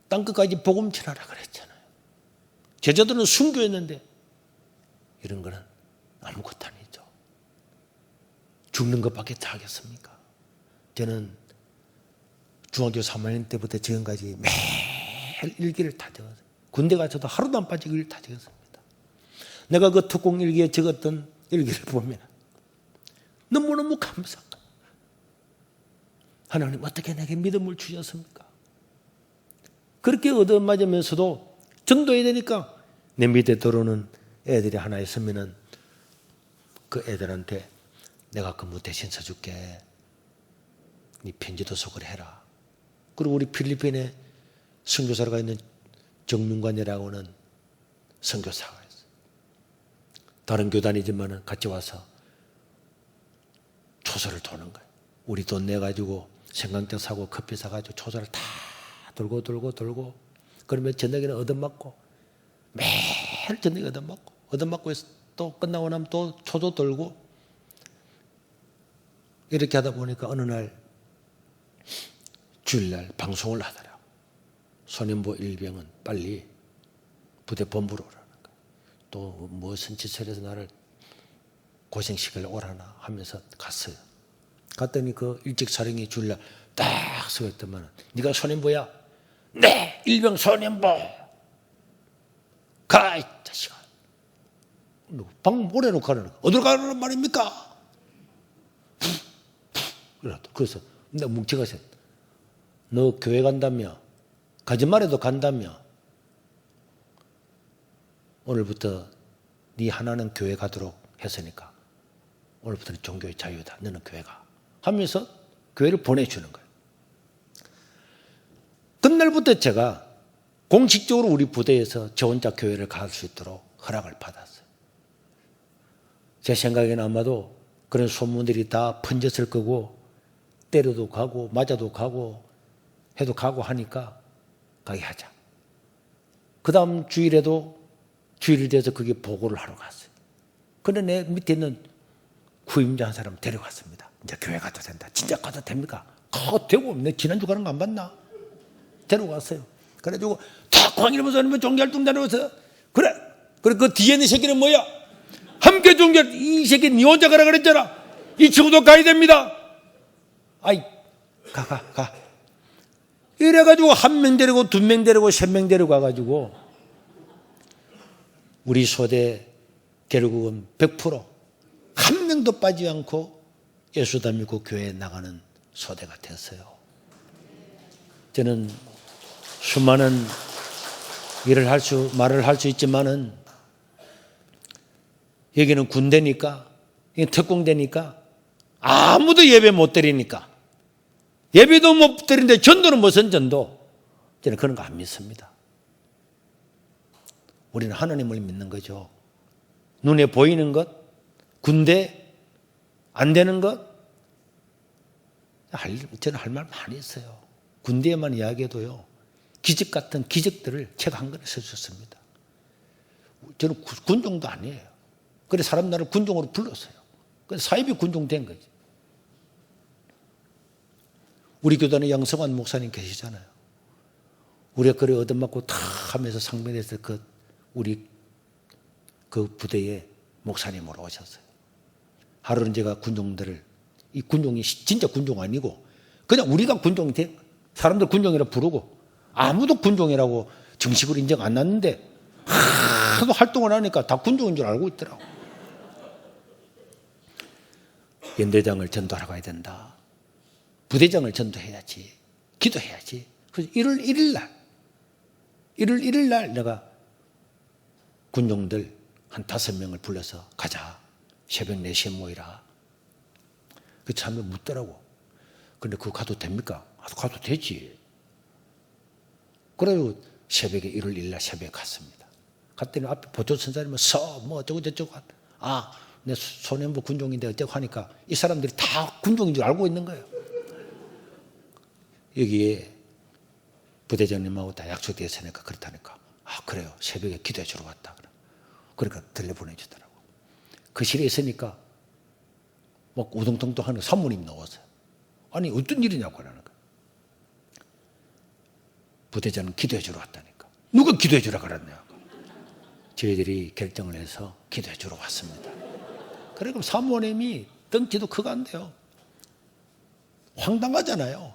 땅끝까지 복음 전하라 그랬잖아요. 제자들은 순교했는데 이런 거는 아무것도 아니죠. 죽는 것밖에 다 하겠습니까? 저는 중학교 3학년 때부터 지금까지 매일 일기를 다 적었어요. 군대 가서도 하루도 안 빠지고 일을 다 적었습니다. 내가 그 특공 일기에 적었던 일기를 보면 너무너무 감사한 거예요. 하나님 어떻게 내게 믿음을 주셨습니까? 그렇게 얻어맞으면서도 전도해야 되니까 내 밑에 들어오는 애들이 하나 있으면은 그 애들한테 내가 근무 대신 써줄게. 네 편지도 속을 해라. 그리고 우리 필리핀에 선교사가 있는 정윤관이라고 하는 선교사가 있어요. 다른 교단이지만 같이 와서 초소를 도는 거예요. 우리 돈 내가지고 생강차 사고 커피 사가지고 초소를 다 돌고 그러면 저녁에는 얻어맞고 매일 저녁에 얻어맞고 해서 또 끝나고 나면 또 초소 돌고 이렇게 하다 보니까 어느 날 주일날 방송을 하더라고. 소년보 일병은 빨리 부대 본부로 오라는 거야. 또 무슨 짓을 해서 나를 고생시키려고 오라나 하면서 갔어요. 갔더니 그 일찍 사령이 주일날 딱 서 있더만 네가 소년보야? 네, 일병 소년보. 가, 이 자식아. 방 오래놓고 가라는 거야. 어디로 가라는 말입니까? 그래서 내가 뭉쳐가서 너 교회 간다며? 가지 말아도 간다며? 오늘부터 네 하나는 교회 가도록 했으니까 오늘부터는 종교의 자유다. 너는 교회 가. 하면서 교회를 보내주는 거예요. 그날부터 제가 공식적으로 우리 부대에서 저 혼자 교회를 갈 수 있도록 허락을 받았어요. 제 생각에는 아마도 그런 소문들이 다 번졌을 거고 때려도 가고 맞아도 가고 해도 가고 하니까 가게 하자. 그 다음 주일에도 주일이 돼서 그게 보고를 하러 갔어요. 근데 내 밑에 있는 후임자 한 사람 데려갔습니다. 이제 교회 가도 된다. 진짜 가도 됩니까? 가도 되고 내 지난주 가는 거 안 봤나? 데려갔어요. 그래가지고 다 광일무사님은 종교활동 다녀와서 그래 그 뒤에 있는 새끼는 뭐야? 함께 종교활동 이 새끼 니 혼자 가라 그랬잖아. 이 친구도 가야 됩니다. 아이 가 이래가지고 한 명 데리고 두 명 데리고 세 명 데리고 가가지고 우리 소대 결국은 100%한 명도 빠지지 않고 예수 다 믿고 교회에 나가는 소대가 됐어요. 저는 수많은 말을 할 수 있지만은 여기는 군대니까, 특공대니까 아무도 예배 못 드리니까 예배도 못 드리는데 전도는 무슨 전도? 저는 그런 거 안 믿습니다. 우리는 하나님을 믿는 거죠. 눈에 보이는 것, 군대 안 되는 것, 저는 할 말 많이 있어요. 군대에만 이야기해도요. 기적 같은 기적들을 제가 한 권에 써줬습니다. 저는 군종도 아니에요. 그래서 사람 나를 군종으로 불렀어요. 그래서 사입이 군종 된 거지. 우리 교단에 양성환 목사님 계시잖아요. 우리가 그래 얻어맞고 탁 하면서 상명했을 우리 그 부대에 목사님으로 오셨어요. 하루는 제가 군종들을, 이 군종이 진짜 군종 아니고 그냥 우리가 군종이 돼. 사람들 군종이라고 부르고 아무도 군종이라고 정식으로 인정 안 났는데 하도 활동을 하니까 다 군종인 줄 알고 있더라고. 연대장을 전도하러 가야 된다. 부대장을 전도해야지. 기도해야지. 그래서 1월 1일 날 내가 군종들 한 5명을 불러서 가자. 새벽 4시에 모이라. 그 참에 묻더라고. 근데 그거 가도 됩니까? 가도 되지. 그래서 새벽에 1월 1일 날 새벽에 갔습니다. 갔더니 앞에 보조선사님은 뭐 어쩌고 저쩌고 내 소년부 군종인데 어쩌고 하니까 이 사람들이 다 군종인 줄 알고 있는 거예요. 여기에 부대장님하고 다 약속되어 있으니까 그렇다니까. 그래요. 새벽에 기도해 주러 왔다. 그러니까 들려보내주더라고. 그 실에 있으니까 막 우동통통 하는 사모님 나왔어요. 아니 어떤 일이냐고 하는 거야. 부대장은 기도해 주러 왔다니까. 누가 기도해 주러 가랬냐. 저희들이 결정을 해서 기도해 주러 왔습니다. 그리고 사모님이 덩치도 크고 한데요. 황당하잖아요.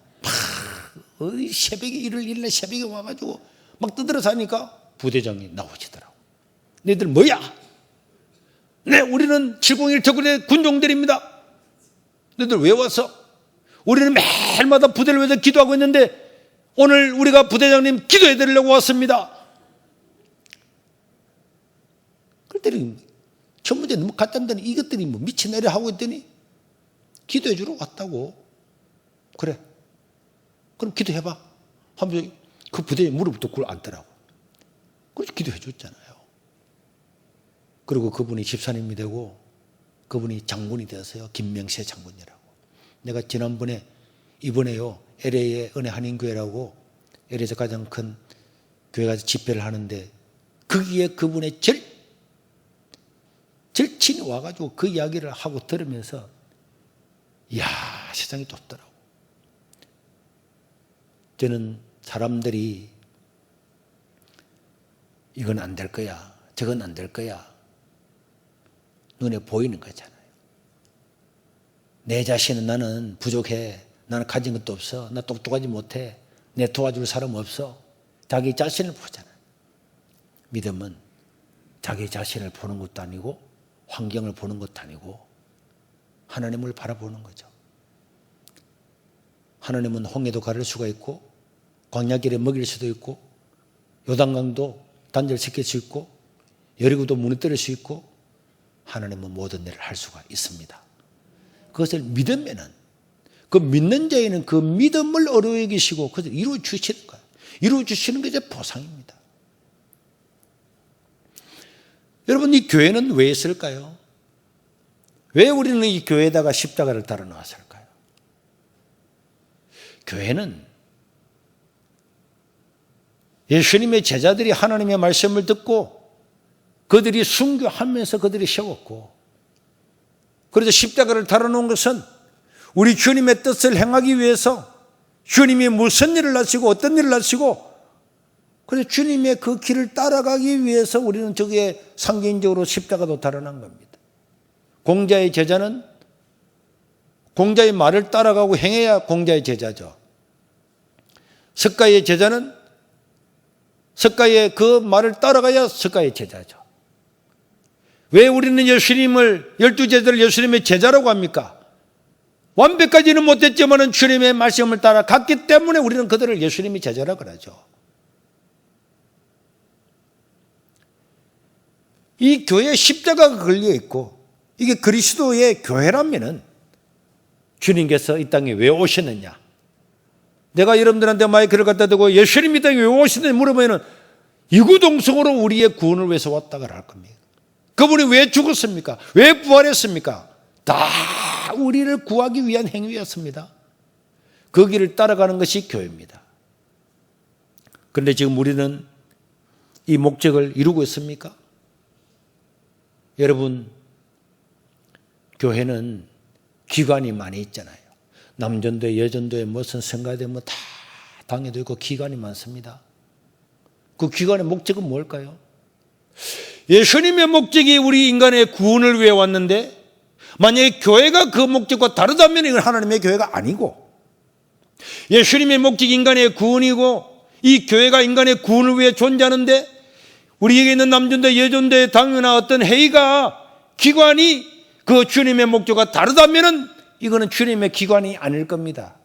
새벽에 1월 1일 새벽에 와가지고 막 떠들어서 하니까 부대장이 나오시더라고. 너희들 뭐야? 네, 우리는 701 적군의 군종들입니다. 너희들 왜 왔어? 우리는 매일마다 부대를 위해서 기도하고 있는데 오늘 우리가 부대장님 기도해 드리려고 왔습니다. 그랬더니 첫 문제 너무 간단하더니 이것들이 뭐 미치내려 하고 있더니 기도해 주러 왔다고. 그래, 그럼 기도해봐 하면서 그 부대에 무릎부터 꿇어 앉더라고. 그래서 기도해 줬잖아요. 그리고 그분이 집사님이 되고 그분이 장군이 되었어요. 김명세 장군이라고. 내가 지난번에 이번에요 LA의 은혜 한인교회라고 LA에서 가장 큰 교회가 집회를 하는데 거기에 그분의 절친이 와가지고 그 이야기를 하고 들으면서 이야, 세상이 좁더라고. 저는 사람들이 이건 안 될 거야, 저건 안 될 거야, 눈에 보이는 거잖아요. 내 자신은 나는 부족해, 나는 가진 것도 없어, 나 똑똑하지 못해, 내 도와줄 사람 없어. 자기 자신을 보잖아요. 믿음은 자기 자신을 보는 것도 아니고 환경을 보는 것도 아니고 하나님을 바라보는 거죠. 하나님은 홍해도 가를 수가 있고 광야길에 먹일 수도 있고 요단강도 단절시킬 수 있고 여리고도 무너뜨릴 수 있고 하나님은 모든 일을 할 수가 있습니다. 그것을 믿으면은 그 믿는 자에는 그 믿음을 어려워 여기시고 그것을 이루어 주시는 거예요. 이루어 주시는 게 이제 보상입니다. 여러분, 이 교회는 왜 있을까요? 왜 우리는 이 교회에다가 십자가를 달아 놓았을까요? 교회는 예수님의 제자들이 하나님의 말씀을 듣고 그들이 순교하면서 그들이 세웠고, 그래서 십자가를 달아놓은 것은 우리 주님의 뜻을 행하기 위해서 주님이 무슨 일을 하시고 어떤 일을 하시고, 그래서 주님의 그 길을 따라가기 위해서 우리는 저기에 상징적으로 십자가도 달아난 겁니다. 공자의 제자는 공자의 말을 따라가고 행해야 공자의 제자죠. 석가의 제자는 석가의 그 말을 따라가야 석가의 제자죠. 왜 우리는 예수님을, 12제자를 예수님의 제자라고 합니까? 완벽하지는 못했지만 주님의 말씀을 따라갔기 때문에 우리는 그들을 예수님의 제자라고 하죠. 이 교회에 십자가가 걸려 있고 이게 그리스도의 교회라면은 주님께서 이 땅에 왜 오셨느냐? 내가 여러분들한테 마이크를 갖다 대고 예수님이 이 땅에 왜 오셨느냐 물어보면 이구동성으로 우리의 구원을 위해서 왔다고 할 겁니다. 그분이 왜 죽었습니까? 왜 부활했습니까? 다 우리를 구하기 위한 행위였습니다. 그 길을 따라가는 것이 교회입니다. 그런데 지금 우리는 이 목적을 이루고 있습니까? 여러분, 교회는 기관이 많이 있잖아요. 남전도에 여전도에 무슨 성가대 뭐 다 당에도 있고 기관이 많습니다. 그 기관의 목적은 뭘까요? 예수님의 목적이 우리 인간의 구원을 위해 왔는데 만약에 교회가 그 목적과 다르다면 이건 하나님의 교회가 아니고, 예수님의 목적이 인간의 구원이고 이 교회가 인간의 구원을 위해 존재하는데 우리에게 있는 남전도 여전도의 당이나 어떤 회의가 기관이 그 주님의 목적과 다르다면 이거는 주님의 기관이 아닐 겁니다.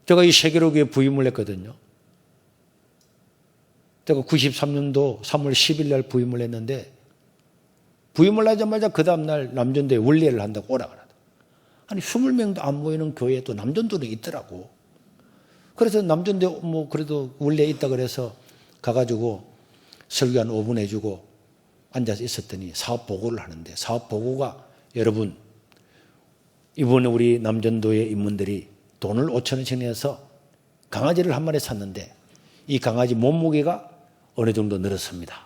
제가 이 세계로교에 부임을 했거든요. 제가 93년도 3월 10일 날 부임을 했는데 부임을 하자마자 그 다음날 남전도에 원례를 한다고 오라 그러더라고요. 아니 20명도 안 모이는 교회에 또 남전도는 있더라고. 그래서 남전도에 뭐 그래도 원래에 있다 그래서 가가지고 설교 한 5분 해주고 앉아서 있었더니 사업 보고를 하는데, 사업 보고가 여러분 이번에 우리 남전도의 인문들이 돈을 5,000원씩 내서 강아지를 한 마리 샀는데 이 강아지 몸무게가 어느 정도 늘었습니다.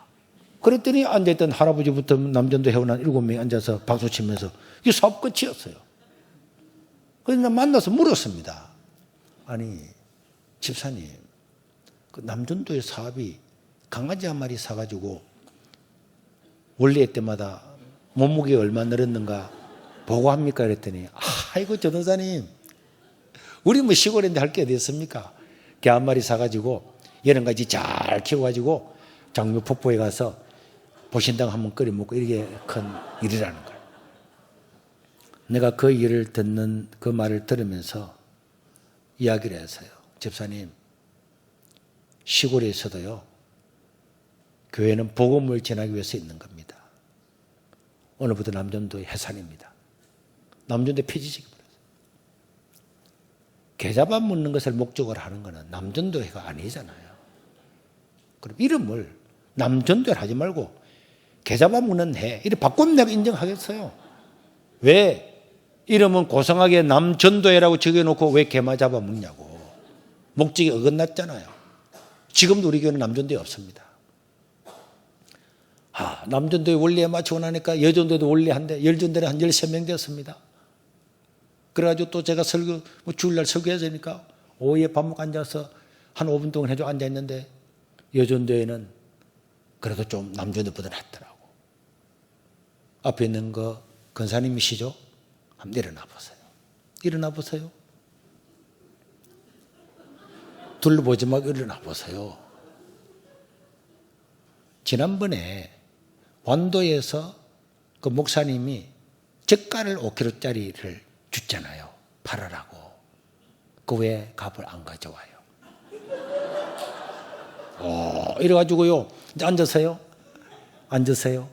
그랬더니 앉아있던 할아버지부터 남전도 회원 한 7명이 앉아서 박수치면서 이게 사업 끝이었어요. 그래서 만나서 물었습니다. 아니 집사님, 그 남전도의 사업이 강아지 한 마리 사가지고 원래 때마다 몸무게가 얼마 늘었는가 보고합니까? 그랬더니 아이고 전도사님, 우리 뭐 시골인데 할 게 어디 있습니까? 개 한 마리 사가지고 여름까지 잘 키워가지고 장묘폭포에 가서 보신당 한번 끓여 먹고 이렇게 큰 일이라는 거예요. 내가 그 일을 듣는 그 말을 들으면서 이야기를 했어요. 집사님, 시골에서도요, 교회는 복음을 전하기 위해서 있는 겁니다. 오늘부터 남전도의 해산입니다. 남전도의 폐지시켜 버렸어요. 계좌 묻는 것을 목적으로 하는 것은 남전도회가 아니잖아요. 그럼 이름을 남전도회 하지 말고 계좌 묻는 해 이렇게 바꾸면 내가 인정하겠어요. 왜 이름은 고상하게 남전도회라고 적어놓고 왜 개마 잡아먹냐고. 목적이 어긋났잖아요. 지금도 우리 교회는 남전도회 없습니다. 남전도회 원리에 맞추고 나니까 여전도회도 원리한데 열전도회는 한 13명 되었습니다. 그래가지고 또 제가 설교, 주일날 설교해야 되니까 오후에 밥 먹고 앉아서 한 5분 동안 해주고 앉아있는데 여전도회는 그래도 좀 남전도회보다 낫더라고. 앞에 있는 거 권사님이시죠? 한번 일어나 보세요. 일어나 보세요. 둘러보지 말고 일어나 보세요. 지난번에 완도에서 그 목사님이 젓갈을 5kg짜리를 줬잖아요. 팔아라고. 그 왜 값을 안 가져와요? 이래가지고요. 이제 앉으세요. 앉으세요.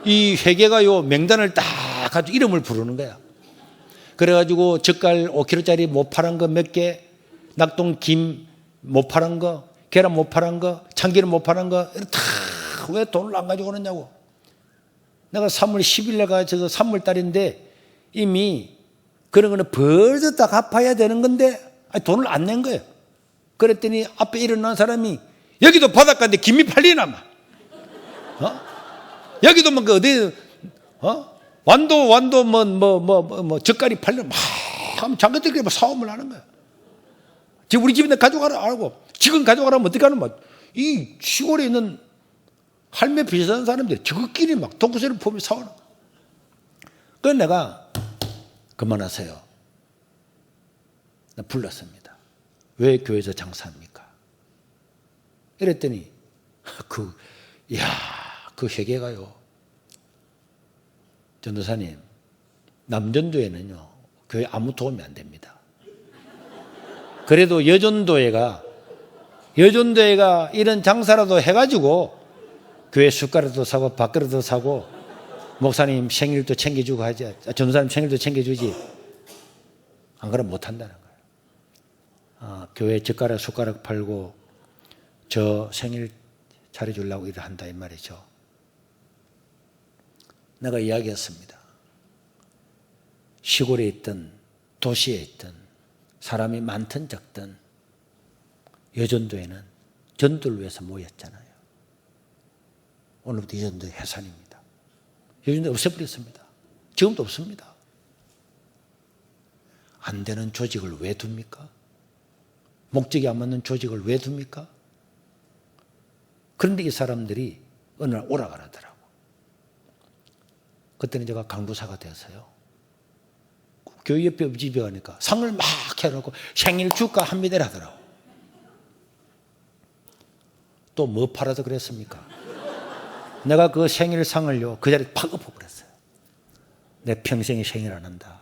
이 회계가요, 명단을 딱 가지고 이름을 부르는 거야. 그래가지고 젓갈 5kg짜리 못 팔은 거 몇 개, 낙동 김 못 팔은 거, 계란 못 팔은 거, 참기름 못 팔은 거, 다 왜 돈을 안 가지고 오느냐고. 내가 3월 10일에 가서 3월달인데 이미 그런 거는 벌써 다 갚아야 되는 건데 돈을 안 낸 거예요. 그랬더니 앞에 일어난 사람이 여기도 바닷가인데 김이 팔리나 마. 여기도 뭐 어디 완도 뭐 젓갈이 팔리나 막 하면 자기들끼리 뭐 싸움을 하는 거야. 지금 우리 집에 가져가라 하고 지금 가져가라면 어떻게 하는 거야. 이 시골에 있는 할매 비슷한 사람들이 저것끼리 막 동구세를 보며 싸우는 거야. 그래서 내가 그만하세요. 나 불렀습니다. 왜 교회에서 장사합니까? 이랬더니 그 회계가요. 전도사님, 남전도에는요 교회 아무 도움이 안 됩니다. 그래도 여전도회가 이런 장사라도 해가지고 교회 숟가락도 사고 밥그릇도 사고 목사님 생일도 챙겨주고 하지. 전도사님 생일도 챙겨주지. 안 그러면 못한다는 거예요. 교회 젓가락 숟가락 팔고 저 생일 차려주려고 일을 한다 이 말이죠. 내가 이야기했습니다. 시골에 있든 도시에 있든 사람이 많든 적든 여전도에는 전도를 위해서 모였잖아요. 오늘부터 여전도 해산입니다. 여전도 없애버렸습니다. 지금도 없습니다. 안 되는 조직을 왜 둡니까? 목적이 안 맞는 조직을 왜 둡니까? 그런데 이 사람들이 어느 날 오라가라더라고. 그때는 제가 강도사가 되었어요. 교회 옆에 집에 가니까 상을 막 해놓고 생일 축하 합니다 하더라고. 또 뭐 팔아서 그랬습니까? 내가 그 생일상을요 그 자리에 팍 엎어버렸어요. 내 평생에 생일 안 한다.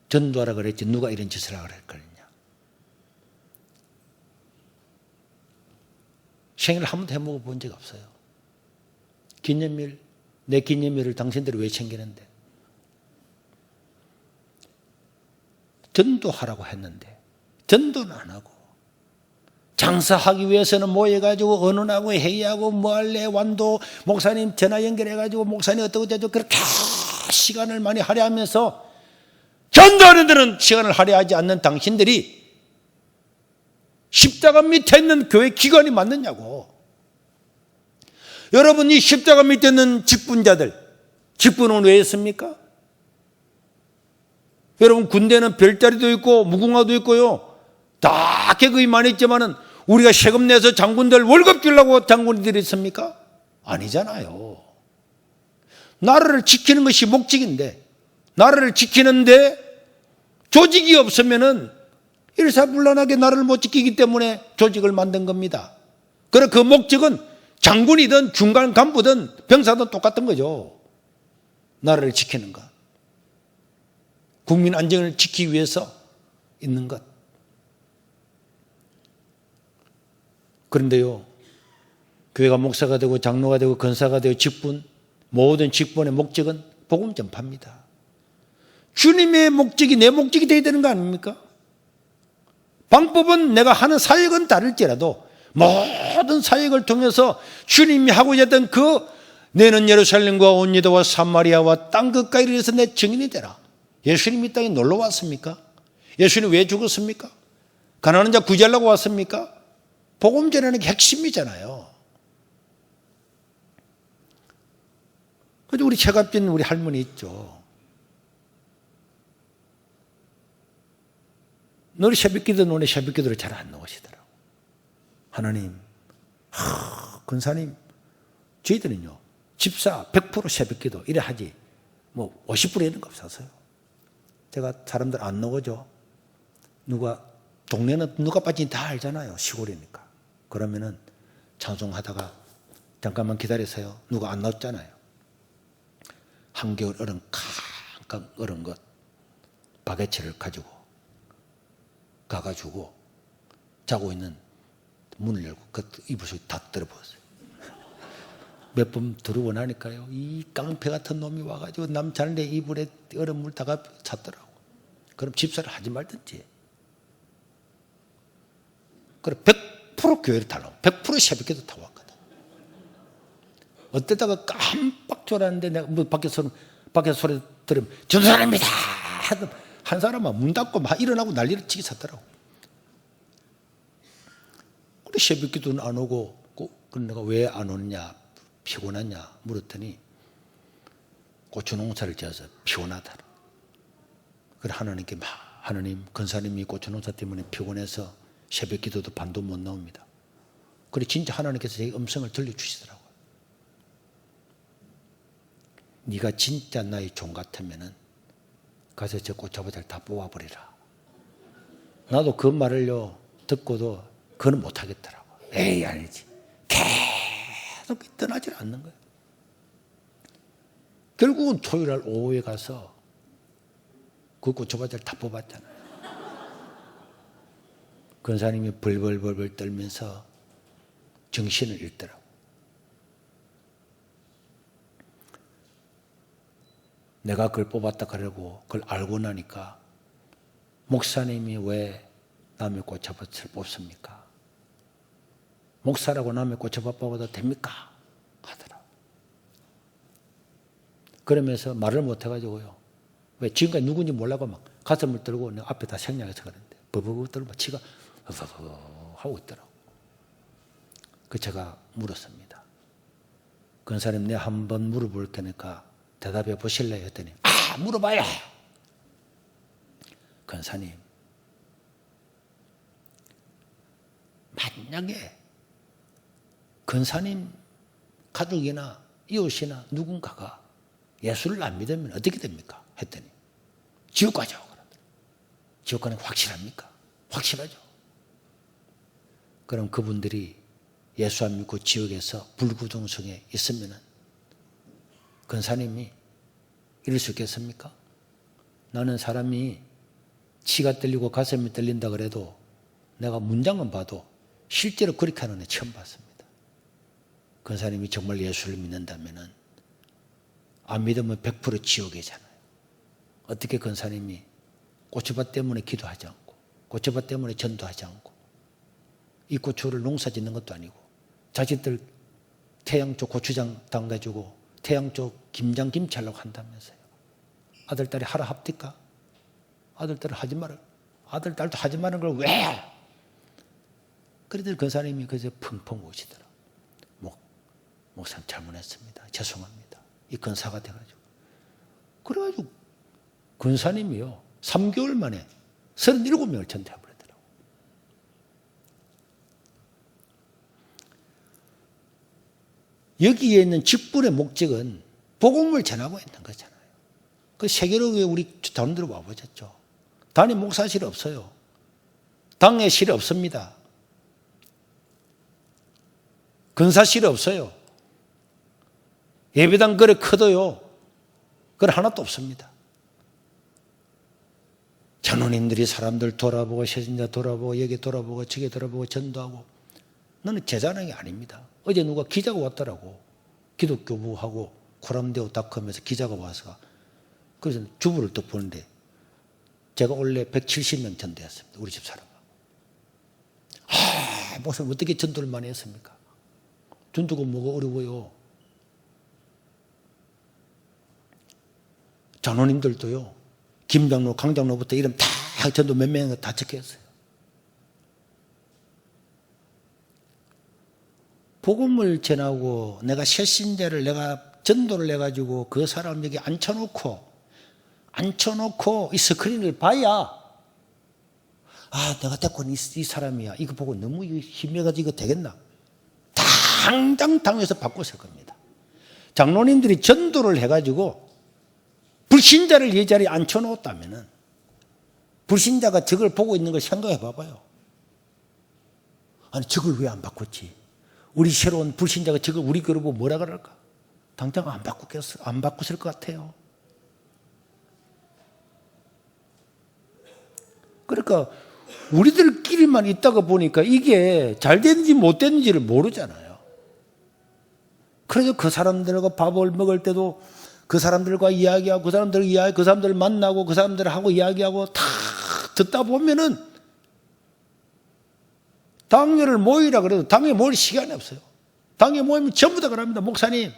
전도하라 그랬지 누가 이런 짓을 하라 그랬거든요. 생일 한 번도 해먹어 본 적 없어요. 기념일, 내 기념일을 당신들이 왜 챙기는데? 전도하라고 했는데 전도는 안 하고 장사하기 위해서는 모여가지고 언론하고 회의하고 뭐 할래 완도 목사님 전화 연결해가지고 목사님 어떠고 저쩌고 그렇게 시간을 많이 할애하면서 전도하는 데는 시간을 할애하지 않는 당신들이 십자가 밑에 있는 교회 기관이 맞느냐고. 여러분 이 십자가 밑에 있는 직분자들 직분은 왜 했습니까? 여러분 군대는 별자리도 있고 무궁화도 있고요. 다 계급이 많이 있지만은 우리가 세금 내서 장군들 월급 주려고 장군들이 있습니까? 아니잖아요. 나라를 지키는 것이 목적인데 나라를 지키는데 조직이 없으면은 일사불란하게 나라를 못 지키기 때문에 조직을 만든 겁니다. 그래 그 목적은 장군이든 중간 간부든 병사든 똑같은 거죠. 나라를 지키는 것. 국민 안정을 지키기 위해서 있는 것. 그런데요, 교회가 목사가 되고 장로가 되고 권사가 되고 직분, 모든 직분의 목적은 복음 전파입니다. 주님의 목적이 내 목적이 되어야 되는 거 아닙니까? 방법은 내가 하는 사역은 다를지라도 모든 사역을 통해서 주님이 하고자 했던 그 너는 예루살렘과 온 유다와 사마리아와 땅 끝까지를 위해서 내 증인이 되라. 예수님 이 땅에 놀러 왔습니까? 예수님 왜 죽었습니까? 가난한 자 구제하려고 왔습니까? 복음 전하는 게 핵심이잖아요. 그래서 우리 체갑진 우리 할머니 있죠. 너희 새벽기도 노래 새벽기도를 잘 안 나오시더라고. 하나님, 권사님, 저희들은요 집사 100% 새벽기도 이래 하지 뭐 50% 이런 거 없어서요. 제가 사람들 안 나오죠. 누가 동네는 누가 빠진지 다 알잖아요. 시골이니까. 그러면은 찬송하다가 잠깐만 기다리세요. 누가 안 나왔잖아요. 한겨울 얼음 캉캉 얼은 것 바게트를 가지고 가가지고 자고 있는 문을 열고 그 이불 속에 다 들어버렸어요. 몇 번 들어오고 나니까요, 이 깡패 같은 놈이 와가지고 남 자는데 이불에 얼음물 다가 찼더라고. 그럼 집사를 하지 말든지. 그래 100% 교회를 타려고 100% 새벽기도 타고 왔거든. 어때다가 깜빡 졸았는데 내가 뭐 밖에서 소리 들으면 전도사입니다 하던 한 사람은 문 닫고 막 일어나고 난리를 치기 샀더라고. 그래 새벽기도는 안 오고 내가 왜 안 오느냐 피곤하냐 물었더니 고추농사를 지어서 피곤하다. 그래 하나님께 막 하나님 권사님이 고추농사 때문에 피곤해서 새벽기도도 반도 못 나옵니다. 그래 진짜 하나님께서 제 음성을 들려주시더라고요. 네가 진짜 나의 종 같으면은 가서 저 꽃차보자를 다 뽑아버리라. 나도 그 말을요 듣고도 그건 못하겠더라고. 에이 아니지. 계속 떠나질 않는 거예요. 결국은 토요일날 오후에 가서 그 꽃차보자를 다 뽑았잖아요. 권사님이 벌벌벌벌 떨면서 정신을 잃더라고. 내가 그걸 뽑았다 그러고 그걸 알고 나니까 목사님이 왜 남의 꽃차밭을 뽑습니까? 목사라고 남의 꽃차밭 뽑아도 됩니까? 하더라. 그러면서 말을 못해가지고요. 왜 지금까지 누군지 몰라고 막 가슴을 들고 내 앞에 다 생략해서 그러는데 버버버 떨고 치가 하고 있더라고. 그 제가 물었습니다. 권사님 내가 한번 물어볼 테니까 대답해 보실래요? 했더니 물어봐요. 권사님 만약에 권사님 가족이나 이웃이나 누군가가 예수를 안 믿으면 어떻게 됩니까? 했더니 지옥 가죠. 지옥 가는 거 확실합니까? 확실하죠. 그럼 그분들이 예수 안 믿고 지옥에서 불구동성에 있으면은 권사님이 이럴 수 있겠습니까? 나는 사람이 치가 떨리고 가슴이 떨린다 그래도 내가 문장은 봐도 실제로 그렇게 하는 애 처음 봤습니다. 권사님이 정말 예수를 믿는다면은 안 믿으면 100% 지옥이잖아요. 어떻게 권사님이 고추밭 때문에 기도하지 않고 고추밭 때문에 전도하지 않고 이 고추를 농사 짓는 것도 아니고 자식들 태양 쪽 고추장 담가주고 태양 쪽 김장 김치 하려고 한다면서요. 아들, 딸이 하라 합니까? 아들, 딸을 하지 말을. 아들, 딸도 하지 말는 걸 왜? 그래도 권사님이 그저 펑펑 우시더라. 목사님 잘못했습니다. 죄송합니다. 이 권사가 돼가지고. 그래가지고 권사님이요. 3개월 만에 37명을 전도해버리더라고. 여기에 있는 직분의 목적은 복음을 전하고 있는 거잖아요. 그 세계로 우리 자원들을 와보셨죠. 담임 목사실이 없어요. 당회실이 없습니다. 근사실이 없어요. 예배당 그래 커도요. 그래 하나도 없습니다. 장로님들이 사람들 돌아보고 세신자 돌아보고 여기 돌아보고 저기 돌아보고 전도하고 너는 제자랑이 아닙니다. 어제 누가 기자가 왔더라고. 기독교부하고 코람데오닷컴에서 기자가 와서 그래서 주부를 또 보는데 제가 원래 170명 전도했습니다. 우리 집 사람하고. 목사님 어떻게 전도를 많이 했습니까? 전도가 뭐가 어려워요. 장로님들도요. 김장로, 강장로부터 이름 다 전도 몇 명이 다 적혀있어요. 복음을 전하고 내가 실신자를 내가 전도를 해가지고 그 사람 여기 앉혀놓고 이 스크린을 봐야 내가 데리고 온 이 사람이야. 이거 보고 너무 힘내가지고 이거 되겠나? 당장 당에서 바꿨을 겁니다. 장로님들이 전도를 해가지고 불신자를 이 자리에 앉혀놓았다면 불신자가 저걸 보고 있는 걸 생각해 봐봐요. 아니 저걸 왜 안 바꿨지? 우리 새로운 불신자가 저걸 우리 교를 보고 뭐라 그럴까? 당장 안 바꿨을 것 같아요. 그러니까 우리들끼리만 있다가 보니까 이게 잘 됐는지 못 됐는지를 모르잖아요. 그래서 그 사람들과 밥을 먹을 때도 그 사람들과 이야기하고 그 사람들 만나고 그 사람들하고 이야기하고 다 듣다 보면은 당회를 모이라 그래도 당회 모일 시간이 없어요. 당회 모이면 전부 다 그럽니다. 목사님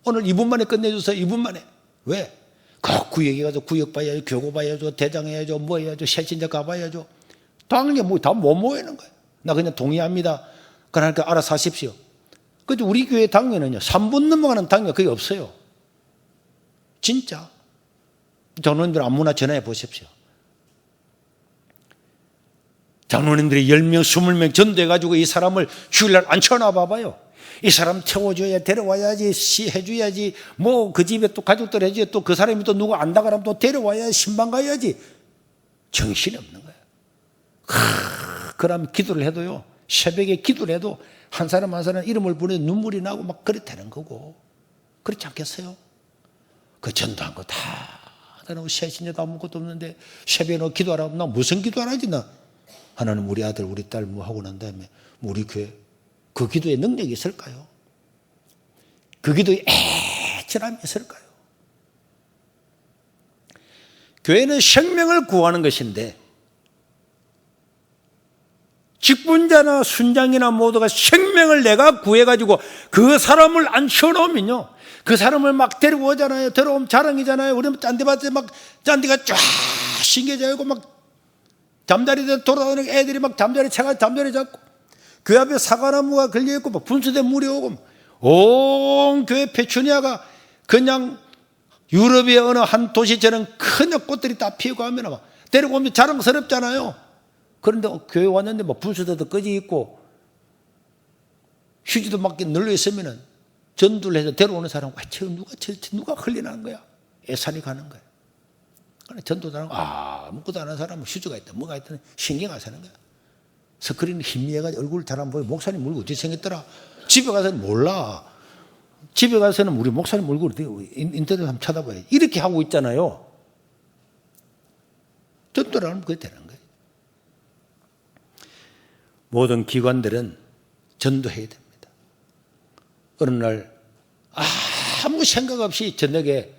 오늘 2분 만에 끝내주세요. 2분 만에. 왜? 그 구역에 가서 구역 봐야죠. 교고 봐야죠. 대장 해야죠. 뭐 해야죠. 새신자 가봐야죠. 당회 다 못 모이는 거예요. 나 그냥 동의합니다. 그러니까 알아서 하십시오. 그런데 우리 교회 당회는요. 3분 넘어가는 당회가 거의 없어요. 진짜. 장로님들 아무나 전화해 보십시오. 장로님들이 10명, 20명 전도해가지고 이 사람을 주일날 앉혀놔 봐봐요. 이 사람 태워줘야 데려와야지, 해줘야지, 뭐 그 집에 또 가족들 해줘야 또 그 사람이 또 누구 안다 그러면 또 데려와야 신방 가야지. 정신이 없는 거예요. 그러면 기도를 해도요, 새벽에 기도를 해도 한 사람 한 사람 이름을 부르면 눈물이 나고 막 그래 되는 거고. 그렇지 않겠어요? 그 전도한 거 다 하다놓고 새신자도 아무것도 없는데 새벽에 너 기도하라고 나 무슨 기도하라지 나. 하나님 우리 아들 우리 딸 뭐 하고 난 다음에 우리 교회 그 기도에 능력이 있을까요? 그 기도에 애절함이 있을까요? 교회는 생명을 구하는 것인데 직분자나 순장이나 모두가 생명을 내가 구해가지고 그 사람을 앉혀놓으면요. 그 사람을 막 데려오잖아요. 데려오면 자랑이잖아요. 우리 짠디밭에 막 짠디가 쫙 신겨져있고 막 잠자리에 돌아다니는 애들이 막 잠자리 잡고 교회 앞에 사과나무가 걸려있고 막 분수대 물이 오고 온 교회 페추니아가 그냥 유럽의 어느 한 도시처럼 큰 꽃들이 다 피우고 하면 막 데리고 오면 자랑스럽잖아요. 그런데 교회 왔는데 막 분수대도 꺼져 있고 휴지도 막 널려 있으면은 전도를 해서 데려오는 사람 누가 흘리는 거야? 애산이 가는 거야. 전도자는 아무것도 안 하는 사람은 휴지가 있다 뭐가 있다 신경 안 쓰는 거야. 스크린 힘미해가지고 얼굴 잘 안 보여. 목사님 얼굴 어떻게 생겼더라. 집에 가서는 몰라. 집에 가서는 우리 목사님 얼굴 인터넷 한번 찾아봐야 이렇게 하고 있잖아요. 전도를 하면 그게 되는 거예요. 모든 기관들은 전도해야 됩니다. 어느 날 아무 생각 없이 저녁에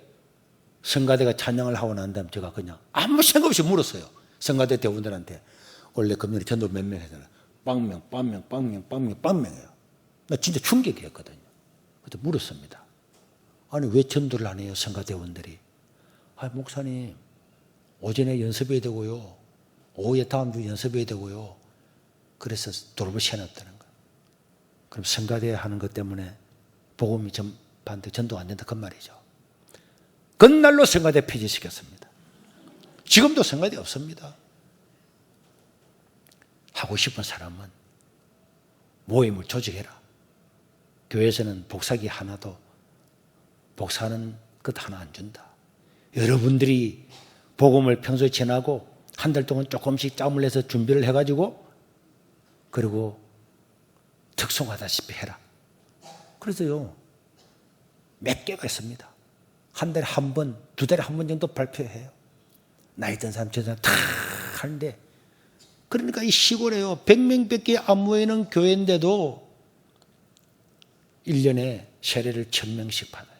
성가대가 찬양을 하고 난 다음에 제가 그냥 아무 생각 없이 물었어요. 성가대 대원들한테. 원래 금년에 전도 몇 명 하잖아요. 빵명이에요. 나 진짜 충격이었거든요. 그래서 물었습니다. 아니 왜 전도를 안 해요 성가대원들이? 목사님 오전에 연습해야 되고요. 오후에 다음 주 연습해야 되고요. 그래서 돌을 세워놨다는 거예요. 그럼 성가대 하는 것 때문에 복음이 전반대 전도가 안 된다 그 말이죠. 그날로 성가대 폐지시켰습니다. 지금도 성가대 없습니다. 하고 싶은 사람은 모임을 조직해라. 교회에서는 복사기 하나도 복사하는 것 하나 안 준다. 여러분들이 복음을 평소에 전하고 한 달 동안 조금씩 짬을 내서 준비를 해가지고 그리고 특송하다시피 해라. 그래서요 몇 개가 있습니다. 한 달에 한 번, 두 달에 한 번 정도 발표해요. 나이 든 사람, 저 사람 다 하는데 그러니까 이 시골에요 100명밖에 안 모이는 교회인데도 1년에 세례를 1000명씩 받아요.